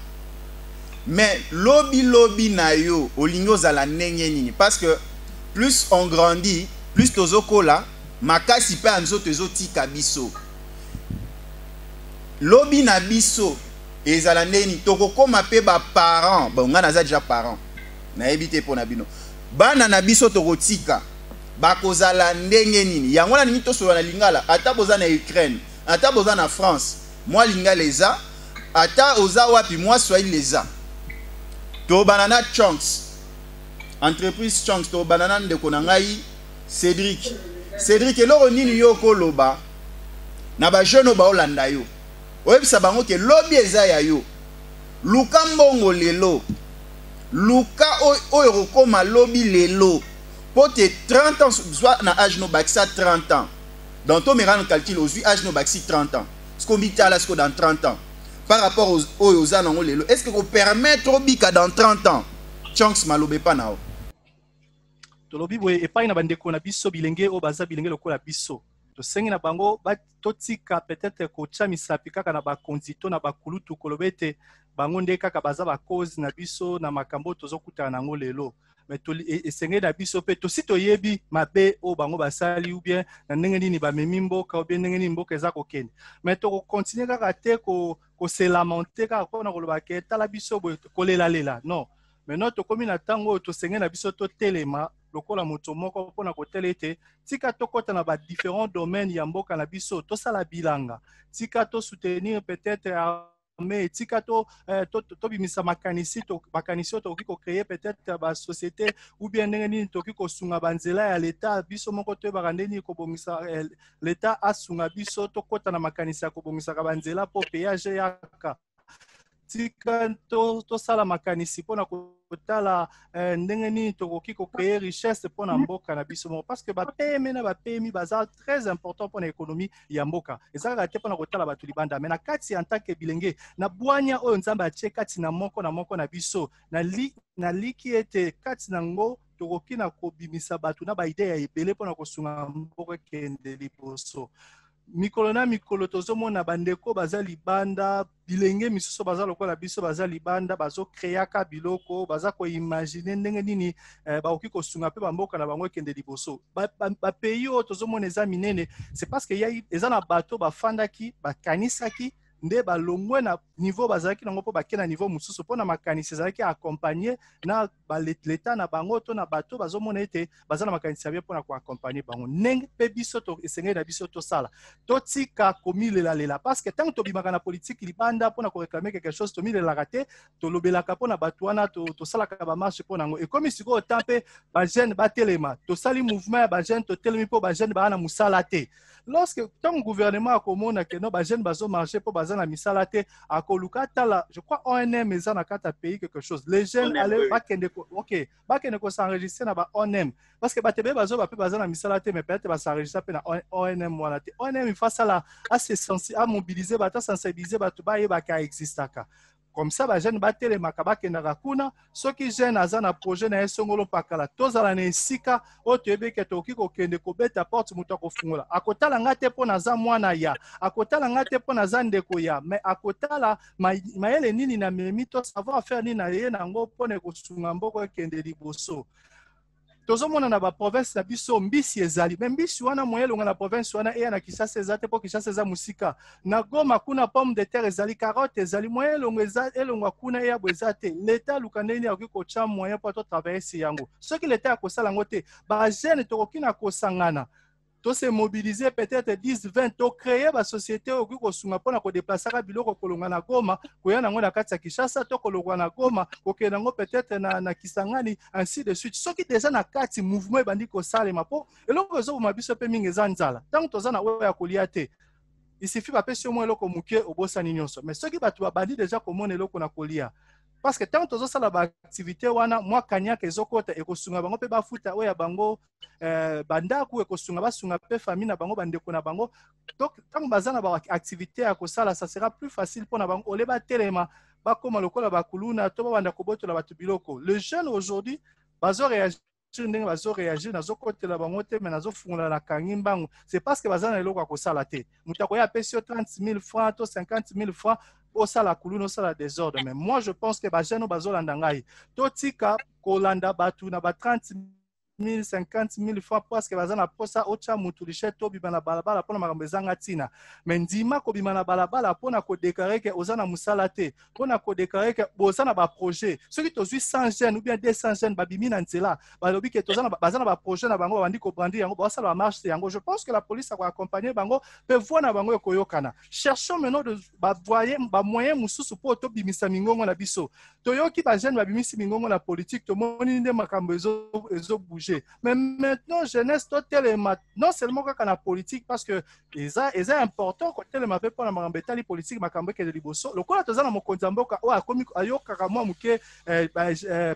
Mais lobby na yo olingo zala ndenge nini, parce que plus on grandit, plus tozokola makasi pe anzo tozotika biso. Lobby na biso ezala ndeni tokokoma pe ba parents, bon nga naza déjà parents. Na ebité po na bino. Bana na biso tokotika bakozala ndenge nini. Yango na nini tosola na lingala ata boza na Ukraine, ata boza na France. Moi lingala eza, ata oza wapi moi Swahili leza. To banana Chunks. Entreprise Chunks to banana ndeko na ngai Cédric. Cédric eloko nini yo koloba na ba jeune ba olanda yo. Oyebisa bango ke lobby eza ya yo. Luka mbongo lelo. Luka oyo koma lobby lelo. Pote 30 ans soit na âge no bakisa 30 ans. Dans ton méran calcul aujourd'hui âge no bakisi 30 ans. Ce qu'on dit là dans 30 ans. Par rapport aux années lelo. Est-ce que vous permettre au bika dans 30 ans? Chunks malobe pa nao. Tolobi boye epai na bandeko na biso bilenge o baza bilenge lokola biso. To sengi na bango ba totika peut-être ko chamisa pikaka na ba konzito na ba kulutu kolobete bango nde kaka baza ba cause na biso na makambo tozokuta na ngo lelo. Mais to esenge na biso pe to sito yebi mabe o bango basali ou bien na ndenge nini ba memimbo ka ou bien ndenge nini mboka eza kokende. Mais to continuer kaka te ko se lamenter kaka ko na koloba ke tala biso boye kolela lela. Non. Maintenant to komi na tango to senge na biso to telema lokola moto moko pona kotela ete tika tokota na ba différents domaines ya mboka na biso to sala bilanga tika to soutenir peut-être mais tika to bimisa makanisi to makanisi to ki ko créer peut-être ba société ou bien ndenge nini to ki ko sunga banzela ya l'état biso moko to ba ndeni ko bomisa l'état asunga biso to kota na makanisi ko bomisa ka banzela po péage yaka tika to sala makanisi pona kotala ndenge nini tokoki ko créer richesse pona mboka na biso parce que ba PME na ba PMI baza très important pona économie ya mboka ezaka te pona kotala batu libanda mais na kati en tant que bilenge na bwanya oyo nzamba atie kati na moko na biso na liki ete kati na ngo tokoki na kobimisa batu na ba idée ya ebele pona kosunga mboka kende liboso. mikolo na mikolo tozomona bandeko baza libanda bilenge misusu baza lokola biso baza libanda bazo créaka biloko baza ko imaginer ndenge nini bakoki kosunga pe bamboka na bango ekende liboso ba pays oyo tozomona eza minene c'est parce que eza na bato bafandaki bakanisaki nde balongwe na niveau bazalaki nango po bake na niveau mususu pona makanisi ezalaki accompagner na l'état na bango to na bato bazomona ete baza na makanisi bien pona ko accompagner bango ndenge pe biso to esengeli na biso to sala totika komilela lela parce que tant to bimaka na politique libanda pona ko réclamer quelque chose to milela raté to lobelaka pona bato wana to salaka ba marche pona ngo et comme siko tampe ba jeune ba telema to sali mouvement ba jeune to telemi po ba jeune ba na musala te lorsque tant gouvernement a komona que no ba jeune bazo marcher po baza na misala te akoluka tala je crois ONM eza na kata pays quelque chose les jeunes aller bakende ko s'enregistrer na ba ONM parce que batebe bazo ba pe baza na misala te mais peut-être ba s'enregistrer pe na ONM wana te ONM il faut ça là assez sensible à mobiliser ba ta sensibiliser ba to ba yeba ka existaka comme ça ba jeune batele makabake na rakuna soki jeune azana projet na esongolo pakala tozala na esika o tebeke toki ko kende ko beta porte muto ko fungola akotala ngate po na za mwana ya akotala ngate po na za ndeko ya mais akotala mayele nini na memi to savoir faire nini na ye nango pone ko sunga mboko kende liboso tozomona na ba province na biso mbisi ezali mais mbisi wana moyelonga na province wana eya na Kinshasa ezate po Kinshasa eza musika na Goma kuna pomme de terre ezali carotte ezali moyelonga eza elonga kuna eya bwezate l'état lukandeni akoki kocha moyen po to travailler si yango soki l'état akosala ngo te ba jeune tokokina kosangana to se mobiliser peut-être 10-20 to créer ba société okoki kosunga pona ko déplacer ka biloko kolonga na Goma koya nango na kati ya Kinshasa to kolongwa na Goma kokena ngo peut-être na Kisangani ainsi de suite soki déjà na kati mouvement ebandi ko salema po eloko zo mabiso pe mingi za nzala tant toza na oya kolia te il suffit ba pesi au moins eloko muke obosani nyonso mais soki batu babandi déjà komona eloko na kolia parce que tant tozo sala ba activité wana mwa kanyaka ezokota ekosunga bango pe bafuta oya bango bandaku ekosunga basunga pe famille na bango bandeko na bango donc tant bazana ba activité ya kosala ça sera plus facile pour na bango ole ba telema ba koma lokola ba kuluna to banda kobotola batu biloko le jeune aujourd'hui bazo réagir ndenge bazo réagir nazo kotela bango te mais nazo fungula na kangimbango c'est parce que bazana eloko ya kosala te mutako ya pesi 30,000 francs to 50,000 francs au sala kuluna au sala désordre mais moi je pense que ba jeune bazolanda ngai totika kolanda batu na ba 30,000 50,000 francs parce que bazana posa ocha mutulishe to bimana balabala pona makambo ezanga tina mais ndima ko bimana balabala pona ko déclarer que ozana musala te pona ko déclarer que bozana ba projet ceux qui tozui 100 jeunes ou bien 200 jeunes babimi na nzela balobi que tozana bazana ba projet na bango bandi ko brandi yango ba sala ba marche yango je pense que la police a accompagner bango peut voir na bango koyokana cherchons maintenant de ba voyer ba moyen mususu po to bimisa mingongo na biso toyoki ba jeune babimisi mingongo na politique to moni nde makambo ezo bouger mais maintenant jeunesse totelema non seulement quand la politique parce que est important quand telema pe pour la mambetali politique makambo ke de liboso lokola tozana mokonza mboka o akomi ayoka kama muke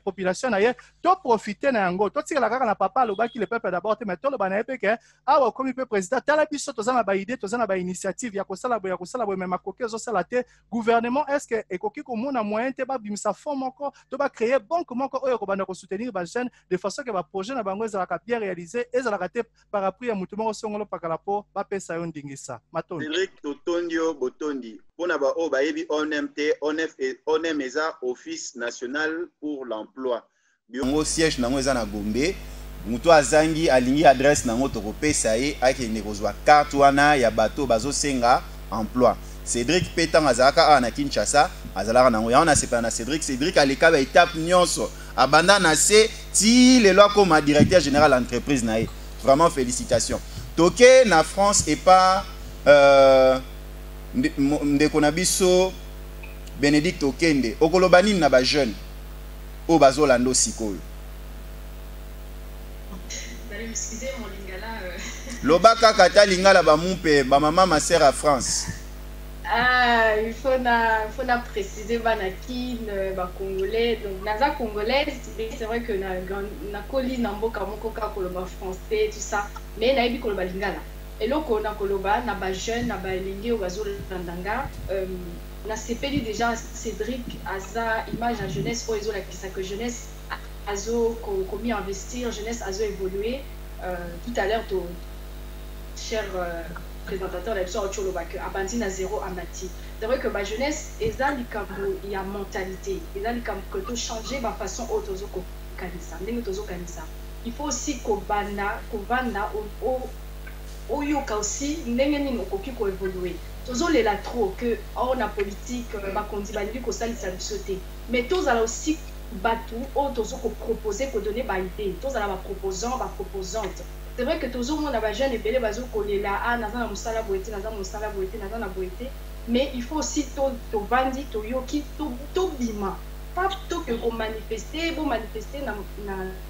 population na ye to profiter na yango to tika la kaka na papa lobaki le peuple d'abord mais to lo bana epeke awa komi pe président tala biso tozana ba idée tozana ba initiative ya kosala bo même makoke zo sala te gouvernement est-ce que ekoki ko mona moyen te ba bimisa fond moko to ba créer banque moko oyo ko bana ko soutenir ba jeunes de façon que ba projet na bango ezalaka bien réalisé ezalaka te par rapport à mutu moko songolo pakala po ba pesa yo ndingisa matoni Cédric Totondio Botondi pona ba o ba yebi ONMT ONM eza Office National pour l'Emploi biongo siège nango eza na Gombe mutu azangi alingi adresse nango to kopesa ye akende kozwa carte wana ya bato bazosenga emploi Cédric Pétan azalaka na Kinshasa azalaka nango ya on a sepana na Cédric aleka ba étape nyonso abanda na se ti le loi comme directeur général entreprise na ye vraiment félicitations toke na France et pas ndeko na biso Bénédicte Okende okoloba nini na ba jeune o bazolando sikoyo excusez mon lingala lobaka kata lingala ba mumpe ba maman ma sœur à France. Ah, il faut na préciser banakin ba congolais donc naza congolaise c'est vrai que na koli na mboka moko ka koloba français tout ça mais na yebi koloba lingala eloko na koloba na ba jeune na ba lingi o bazo landanga na sepeli déjà Cédric aza image à jeunesse o ezo la kisa que jeunesse azo commis investir jeunesse azo évoluer tout à l'heure cher présentateur de l'histoire au Bac, à Bandina zéro à Mati. C'est vrai que ma jeunesse, il y a mentalité, il y a que tout changer ma façon autozoco kanisa, kanisa. Il faut aussi qu'on banda au yoka aussi, n'engeni okoki ko évoluer. Tozo les la trop que on a politique, ma kondi bandi ko sali sa sauter. Mais tous alors aussi batou, on tozo ko proposer ko donner ba idée, tous alors ba proposant, ba proposante. C'est vrai que tous au monde a jeune et belé bazo ko lela a naza na musala boete, naza musala boete, naza na boete. Mais il faut aussi to bandi to yoki to bima. Pas to que vous manifester na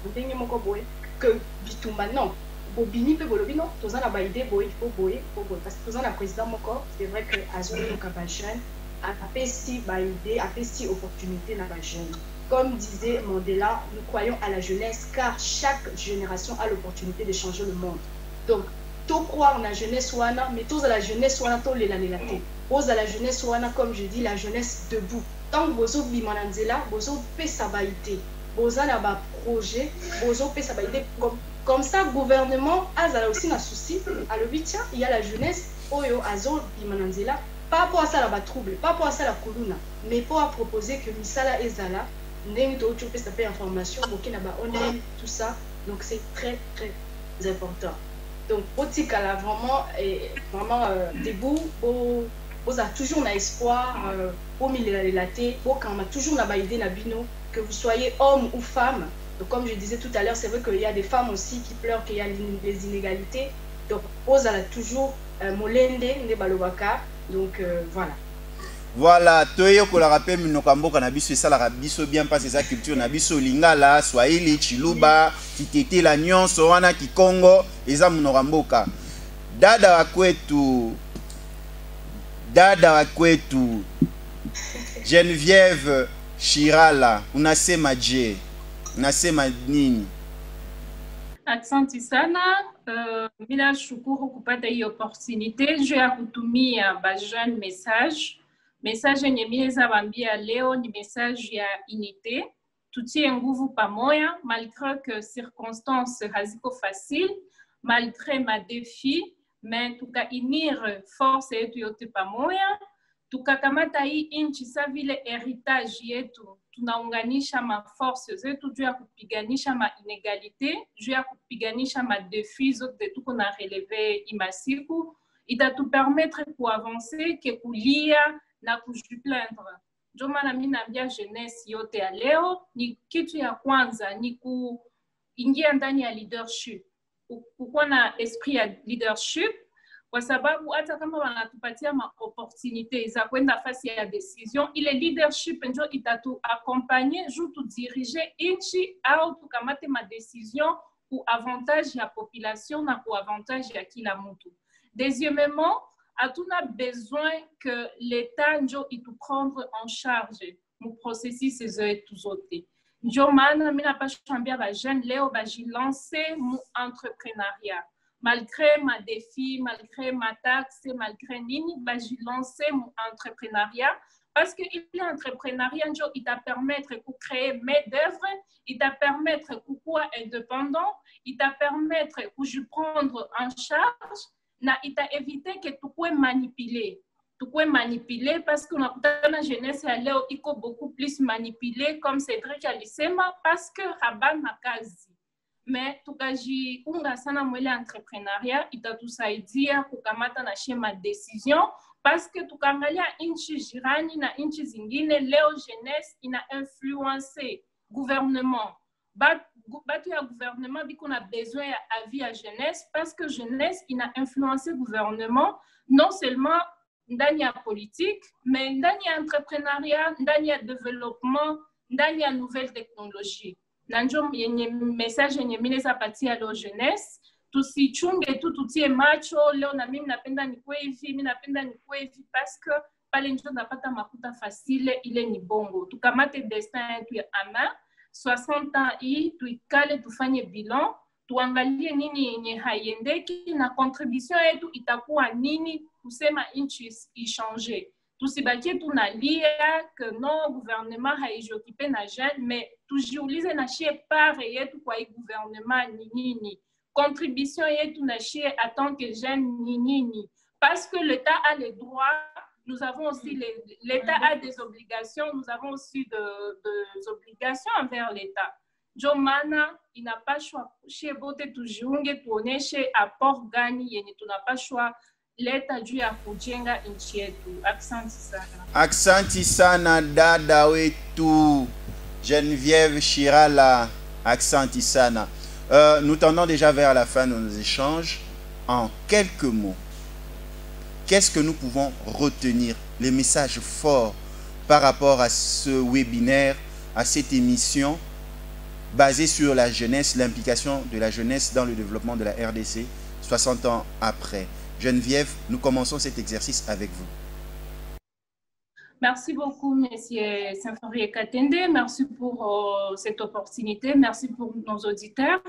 ndenge moko boye que bituma non. Bobini pe bolobi non, tous en a ba idée boye, il faut boye parce que tous en a président moko, c'est vrai que azoni ka jeune a pesi ba idée, a pesi opportunité na ba jeune. Comme disait Mandela, nous croyons à la jeunesse car chaque génération a l'opportunité de changer le monde. Donc, tout croire en la jeunesse wana, mais tous à la jeunesse wana to les lanelate. Tous à la jeunesse wana, comme je dis, la jeunesse debout. Tant que bozo bimananzela, bozo pe sabaïté, bozo na ba projet, bozo pe sabaïté. Comme ça, gouvernement a aussi un souci. À le 8e, il y a la jeunesse, oyo azo bimananzela. Pas pour ça la trouble, pas pour ça la coluna, mais pour proposer que misala ezala. Information, tout ça, donc c'est très très important. Donc Otika là vraiment debout, vous avez toujours un espoir, au milieu de la tête, quand on a toujours la idée bino, que vous soyez homme ou femme. Donc comme je disais tout à l'heure, c'est vrai qu'il y a des femmes aussi qui pleurent qu'il y a des inégalités. Donc vous avez toujours molende ne balobaka. Donc voilà. Voilà, toyo ko la rappel minokamboka na biso ça la biso bien passer sa culture na biso lingala, swahili, chiluba, titete la nyonso wana kikongo, eza munokamboka. Dada wa kwetu Geneviève Shirala, unasema je? Unasema nini? Asante sana. Bila shukuru kupata hii opportunité. Je ya kutumia ba jeune message yenye mineza bambia leo ni message ya unité. Tutie nguvu pamoja malgré que circonstances haziko facile, malgré ma défi, mais tukainir force yetu yote pamoja. Tukakamata hii inchi sa vile heritage yetu. Tunaunganisha ma force zetu juu ya kupiganisha ma inégalité, juu ya kupiganisha ma défis zote tuko na relever imasiku. Itatupermettre kuavancer ke kulia na kujiplaindre. Ndio maana mimi naambia jeunesse yote ya leo ni kitu ya kwanza ni kuingia ndani ya leadership. Kukuwa na esprit ya leadership kwa sababu hata kama wanatupatia ma opportunité za kwenda fasi ya decision, ile leadership ndio itatu accompagner juu tu diriger inchi au tukamate ma decision pour avantage ya population na pour avantage ya kila mtu. Deuxièmement, on a besoin que l'État nous prendre en charge mon processus et tout autres. Ndio maana mimi napashambia ba jeune leo baji lancer mon entrepreneuriat. Malgré ma défi, malgré ma taxe, malgré nini, baji lancer mon entrepreneuriat parce que l'entrepreneuriat il t'a permettre de créer main d'œuvre, il t'a permettre de être indépendant, il t'a permettre de prendre en charge. Na ita éviter que tu puisses manipuler. Tu peux manipuler parce que la jeunesse à leo iko beaucoup plus manipulée comme Cédric alisema parce que raban makazi. Mais tukaji unga sana mwele entrepreneuriat itatusaidia kukamata na shema décision parce que tukangalia inchi jirani na inchi zingine leo jeunesse ina influencer gouvernement. Batu ya gouvernement biko na besoin ya avis à jeunesse parce que jeunesse ina influencé gouvernement non seulement ndani ya politique mais ndani ya entrepreneuriat, ndani ya développement, ndani ya nouvelle technologie. Nanjo yenye message yenye mineza patia leo jeunesse tusichunge tu tutie macho leo na mimi napenda nikuwe hivi, mimi napenda nikuwe hivi parce que pale njo napata makuta facile ile ni bongo. Tukamate destin yetu ya ama 60 ans hii tuikale tufanye bilan tuangalie nini yenye haiendeki na contribution yetu itakuwa nini kusema nchi ishange. Tusibakie tunalia que non gouvernement haijokipe na jeune mais tujiulize na shie pare yetu kwa hii gouvernement ni nini, contribution yetu na shie en tant que jeune ni nini, parce que l'État a les droits, nous avons aussi l'État a des obligations, nous avons aussi des obligations envers l'État. Jomana, il n'a pas le choix. Chez Bote Tujunge, Tone, chez Apport Gani, il n'a pas le choix. L'État dû à Kujenga Inchietu. Accent Sana. Accent Sana, Dada Wetu, Geneviève Chirala, Accent Sana. Nous tendons déjà vers la fin de nos échanges. En quelques mots, qu'est-ce que nous pouvons retenir, les messages forts par rapport à ce webinaire, à cette émission basée sur la jeunesse, l'implication de la jeunesse dans le développement de la RDC 60 ans après. Geneviève, nous commençons cet exercice avec vous. Merci beaucoup, M. Saint-Henri Katende. Merci pour cette opportunité. Merci pour nos auditeurs.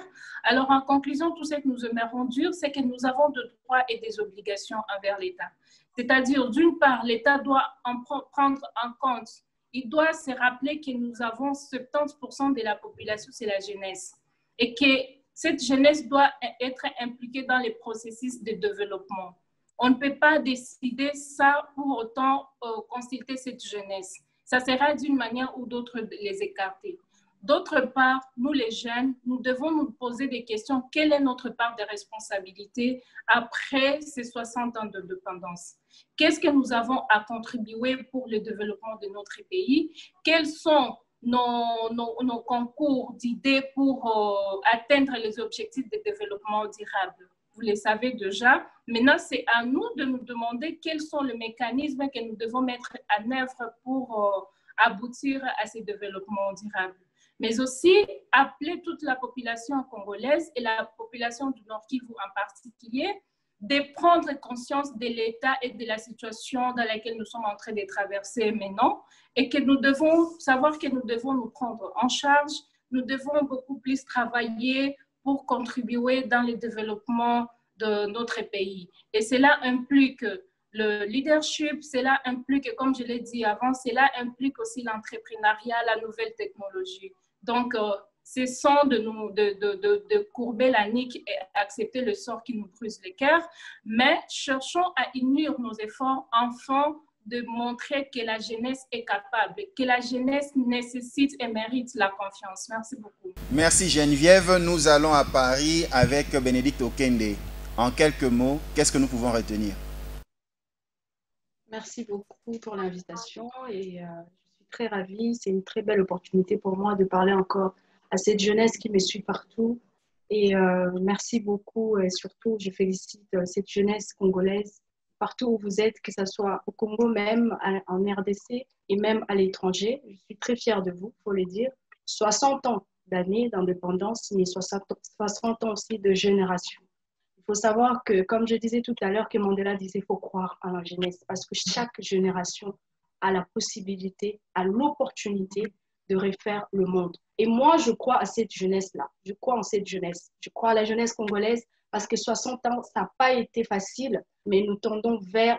Alors, en conclusion, tout ce que nous aimerions dire, c'est que nous avons des droits et des obligations envers l'État. C'est-à-dire, d'une part, l'État doit en prendre en compte. Il doit se rappeler que nous avons 70% de la population, c'est la jeunesse. Et que cette jeunesse doit être impliquée dans les processus de développement. On ne peut pas décider ça pour autant consulter cette jeunesse. Ça sera d'une manière ou d'autre de les écarter. D'autre part, nous les jeunes, nous devons nous poser des questions. Quelle est notre part de responsabilité après ces 60 ans de dépendance? Qu'est-ce que nous avons à contribuer pour le développement de notre pays? Quels sont nos concours d'idées pour atteindre les objectifs de développement durable? Vous les savez déjà. Maintenant, c'est à nous de nous demander quels sont les mécanismes que nous devons mettre en œuvre pour aboutir à ces développements durables. Mais aussi appeler toute la population congolaise et la population du Nord Kivu en particulier de prendre conscience de l'état et de la situation dans laquelle nous sommes en train de traverser maintenant et que nous devons savoir que nous devons nous prendre en charge, nous devons beaucoup plus travailler pour contribuer dans le développement de notre pays. Et cela implique le leadership, cela implique, comme je l'ai dit avant, cela implique aussi l'entrepreneuriat, la nouvelle technologie. Donc, cessons de courber la nuque et accepter le sort qui nous brise le cœur, mais cherchons à unir nos efforts afin de montrer que la jeunesse est capable, que la jeunesse nécessite et mérite la confiance. Merci beaucoup. Merci Geneviève. Nous allons à Paris avec Bénédicte Okende. En quelques mots, qu'est-ce que nous pouvons retenir? Merci beaucoup pour l'invitation et je suis très ravie. C'est une très belle opportunité pour moi de parler encore à cette jeunesse qui me suit partout. Et merci beaucoup et surtout, je félicite cette jeunesse congolaise partout où vous êtes, que ce soit au Congo même, en RDC et même à l'étranger. Je suis très fière de vous, il faut le dire. 60 ans d'années d'indépendance, mais 60 ans aussi de génération. Il faut savoir que, comme je disais tout à l'heure, que Mandela disait, il faut croire en la jeunesse, parce que chaque génération a la possibilité, a l'opportunité de refaire le monde. Et moi, je crois à cette jeunesse-là. Je crois en cette jeunesse. Je crois à la jeunesse congolaise, parce que 60 ans, ça n'a pas été facile, mais nous tendons vers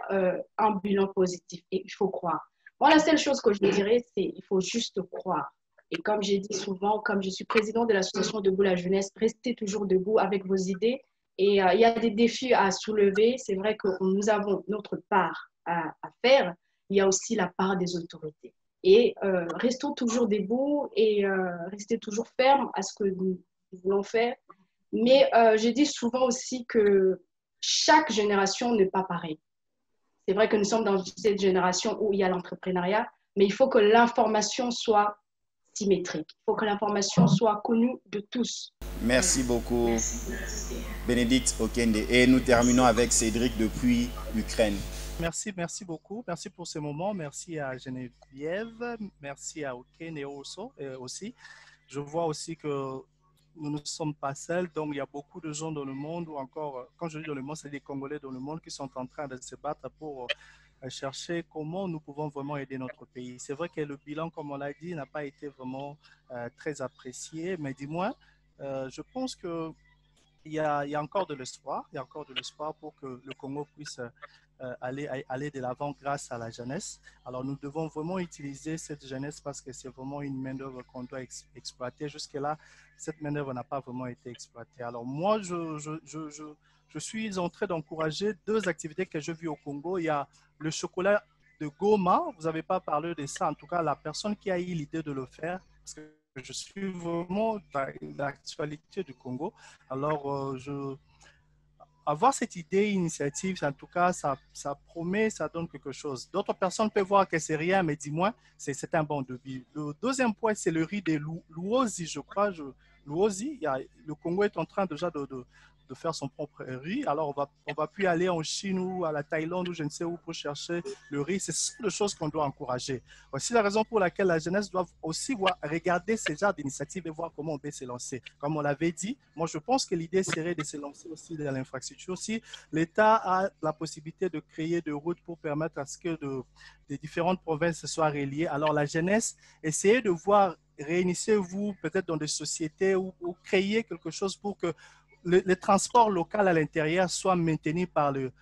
un bilan positif et il faut croire. Moi, la seule chose que je dirais, c'est qu'il faut juste croire. Et comme j'ai dit souvent, comme je suis présidente de l'association Debout la Jeunesse, restez toujours debout avec vos idées. Et il y a des défis à soulever. C'est vrai que nous avons notre part à faire. Il y a aussi la part des autorités. Et restons toujours debout et restez toujours fermes à ce que nous voulons faire. Mais je dis souvent aussi que chaque génération n'est pas pareille. C'est vrai que nous sommes dans cette génération où il y a l'entrepreneuriat, mais il faut que l'information soit symétrique. Il faut que l'information soit connue de tous. Merci beaucoup, Bénédicte Okende. Et nous terminons avec Cédric depuis l'Ukraine. Merci beaucoup. Merci pour ce moment. Merci à Geneviève. Merci à Okende aussi. Je vois aussi que nous ne sommes pas seuls, donc il y a beaucoup de gens dans le monde, ou encore, quand je dis dans le monde, c'est des Congolais dans le monde qui sont en train de se battre pour chercher comment nous pouvons vraiment aider notre pays. C'est vrai que le bilan, comme on l'a dit, n'a pas été vraiment très apprécié, mais dis-moi, je pense qu'il y a encore de l'espoir. Il y a encore de l'espoir pour que le Congo puisse aller de l'avant grâce à la jeunesse. Alors, nous devons vraiment utiliser cette jeunesse parce que c'est vraiment une main-d'œuvre qu'on doit exploiter. Jusque-là, cette main-d'œuvre n'a pas vraiment été exploitée. Alors, moi, je suis en train d'encourager 2 activités que j'ai vues au Congo. Il y a le chocolat de Goma. Vous n'avez pas parlé de ça. En tout cas, la personne qui a eu l'idée de le faire, parce que je suis vraiment dans l'actualité du Congo. Alors, avoir cette idée, initiative, en tout cas, ça promet, ça donne quelque chose. D'autres personnes peuvent voir que c'est rien, mais dis-moi, c'est un bon début. Le deuxième point, c'est le riz de Luozi, je crois. Luozi, le Congo est en train déjà de faire son propre riz. Alors, on va plus aller en Chine ou à la Thaïlande ou je ne sais où pour chercher le riz. C'est ce des choses qu'on doit encourager. Voici la raison pour laquelle la jeunesse doit aussi regarder ces genres d'initiatives et voir comment on peut se lancer. Comme on l'avait dit, moi, je pense que l'idée serait de se lancer aussi dans l'infrastructure. Si l'État a la possibilité de créer des routes pour permettre à ce que les différentes provinces soient reliées, alors la jeunesse, essayez de voir, réunissez-vous peut-être dans des sociétés ou créer quelque chose pour que le transport local à l'intérieur soit maintenu par le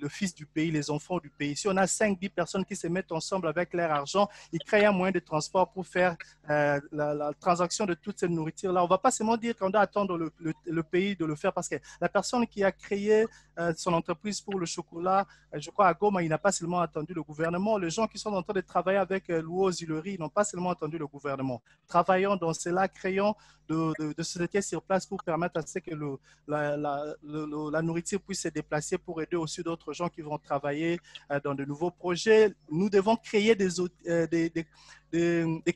fils du pays, les enfants du pays. Si on a 5-10 personnes qui se mettent ensemble avec leur argent, ils créent un moyen de transport pour faire la transaction de toute cette nourriture-là. On ne va pas seulement dire qu'on doit attendre le pays de le faire parce que la personne qui a créé son entreprise pour le chocolat, je crois à Goma, il n'a pas seulement attendu le gouvernement. Les gens qui sont en train de travailler avec Luozi, le riz, n'ont pas seulement attendu le gouvernement. Travaillons dans cela, créons de sociétés sur place pour permettre à ce que la nourriture puisse se déplacer pour aider aussi d'autres gens qui vont travailler dans de nouveaux projets. Nous devons créer des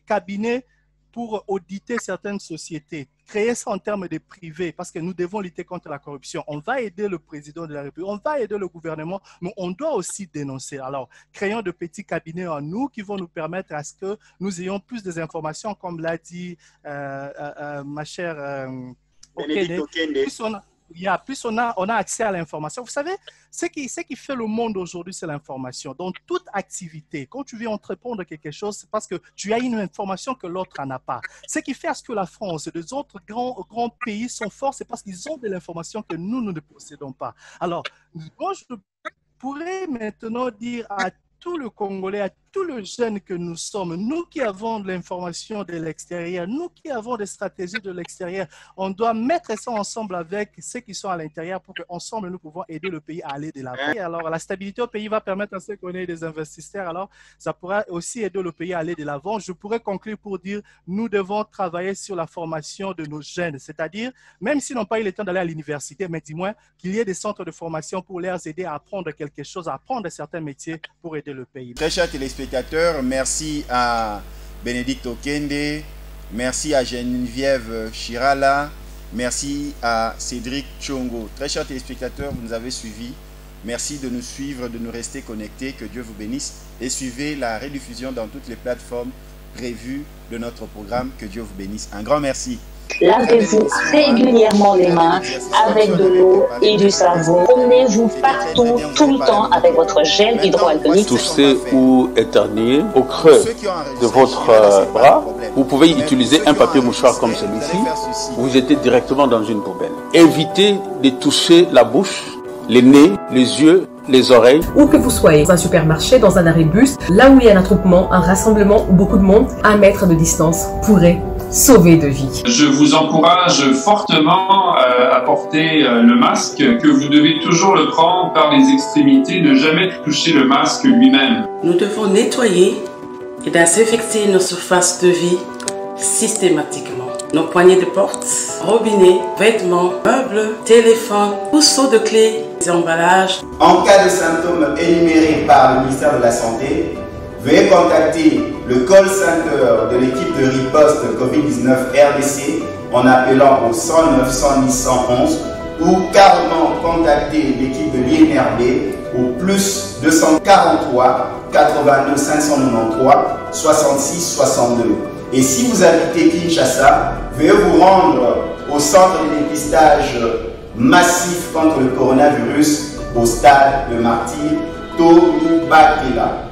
cabinets pour auditer certaines sociétés. Créer ça en termes de privé, parce que nous devons lutter contre la corruption. On va aider le président de la République, on va aider le gouvernement, mais on doit aussi dénoncer. Alors, créons de petits cabinets en nous qui vont nous permettre à ce que nous ayons plus d'informations, comme l'a dit ma chère Okene. Plus on a accès à l'information. Vous savez, ce qui fait le monde aujourd'hui, c'est l'information. Dans toute activité, quand tu veux entreprendre quelque chose, c'est parce que tu as une information que l'autre n'en a pas. Ce qui fait à ce que la France et les autres grands pays sont forts, c'est parce qu'ils ont de l'information que nous ne possédons pas. Alors, moi, je pourrais maintenant dire à tout le Congolais, à tous les jeunes que nous sommes, nous qui avons de l'information de l'extérieur, nous qui avons des stratégies de l'extérieur, on doit mettre ça ensemble avec ceux qui sont à l'intérieur pour qu'ensemble nous pouvons aider le pays à aller de l'avant. Alors la stabilité au pays va permettre à ceux qu'on ait des investisseurs, alors ça pourra aussi aider le pays à aller de l'avant. Je pourrais conclure pour dire nous devons travailler sur la formation de nos jeunes, c'est-à-dire même s'ils n'ont pas eu le temps d'aller à l'université, mais dis-moi qu'il y ait des centres de formation pour les aider à apprendre quelque chose, à apprendre certains métiers pour aider le pays. Très chers téléspectateurs, merci à Bénédicte Okende, merci à Geneviève Chirala, merci à Cédric Tchongo. Très chers téléspectateurs, vous nous avez suivis. Merci de nous suivre, de nous rester connectés. Que Dieu vous bénisse. Et suivez la rediffusion dans toutes les plateformes prévues de notre programme. Que Dieu vous bénisse. Un grand merci. Lavez-vous régulièrement les mains avec de l'eau et du savon. Promenez-vous partout, tout le temps avec votre gel hydroalcoolique. Toussez ou éternuez au creux de votre bras. Vous pouvez utiliser un papier mouchoir comme celui-ci. Vous jetez directement dans une poubelle. Évitez de toucher la bouche, les nez, les yeux, les oreilles. Où que vous soyez, dans un supermarché, dans un arrêt bus, là où il y a un attroupement, un rassemblement ou beaucoup de monde, 1 mètre de distance pourrait sauver de vie. Je vous encourage fortement à porter le masque, que vous devez toujours le prendre par les extrémités, ne jamais toucher le masque lui-même. Nous devons nettoyer et désinfecter nos surfaces de vie systématiquement. Nos poignées de porte, robinets, vêtements, meubles, téléphones, trousseaux de clés, des emballages. En cas de symptômes énumérés par le ministère de la Santé, veuillez contacter le call center de l'équipe de riposte COVID-19 RDC en appelant au 109 110 111 ou carrément contacter l'équipe de l'INRB au plus 243 82 593 66 62. Et si vous habitez Kinshasa, veuillez vous rendre au centre de dépistage massif contre le coronavirus au stade de Martyr Tony Bakela.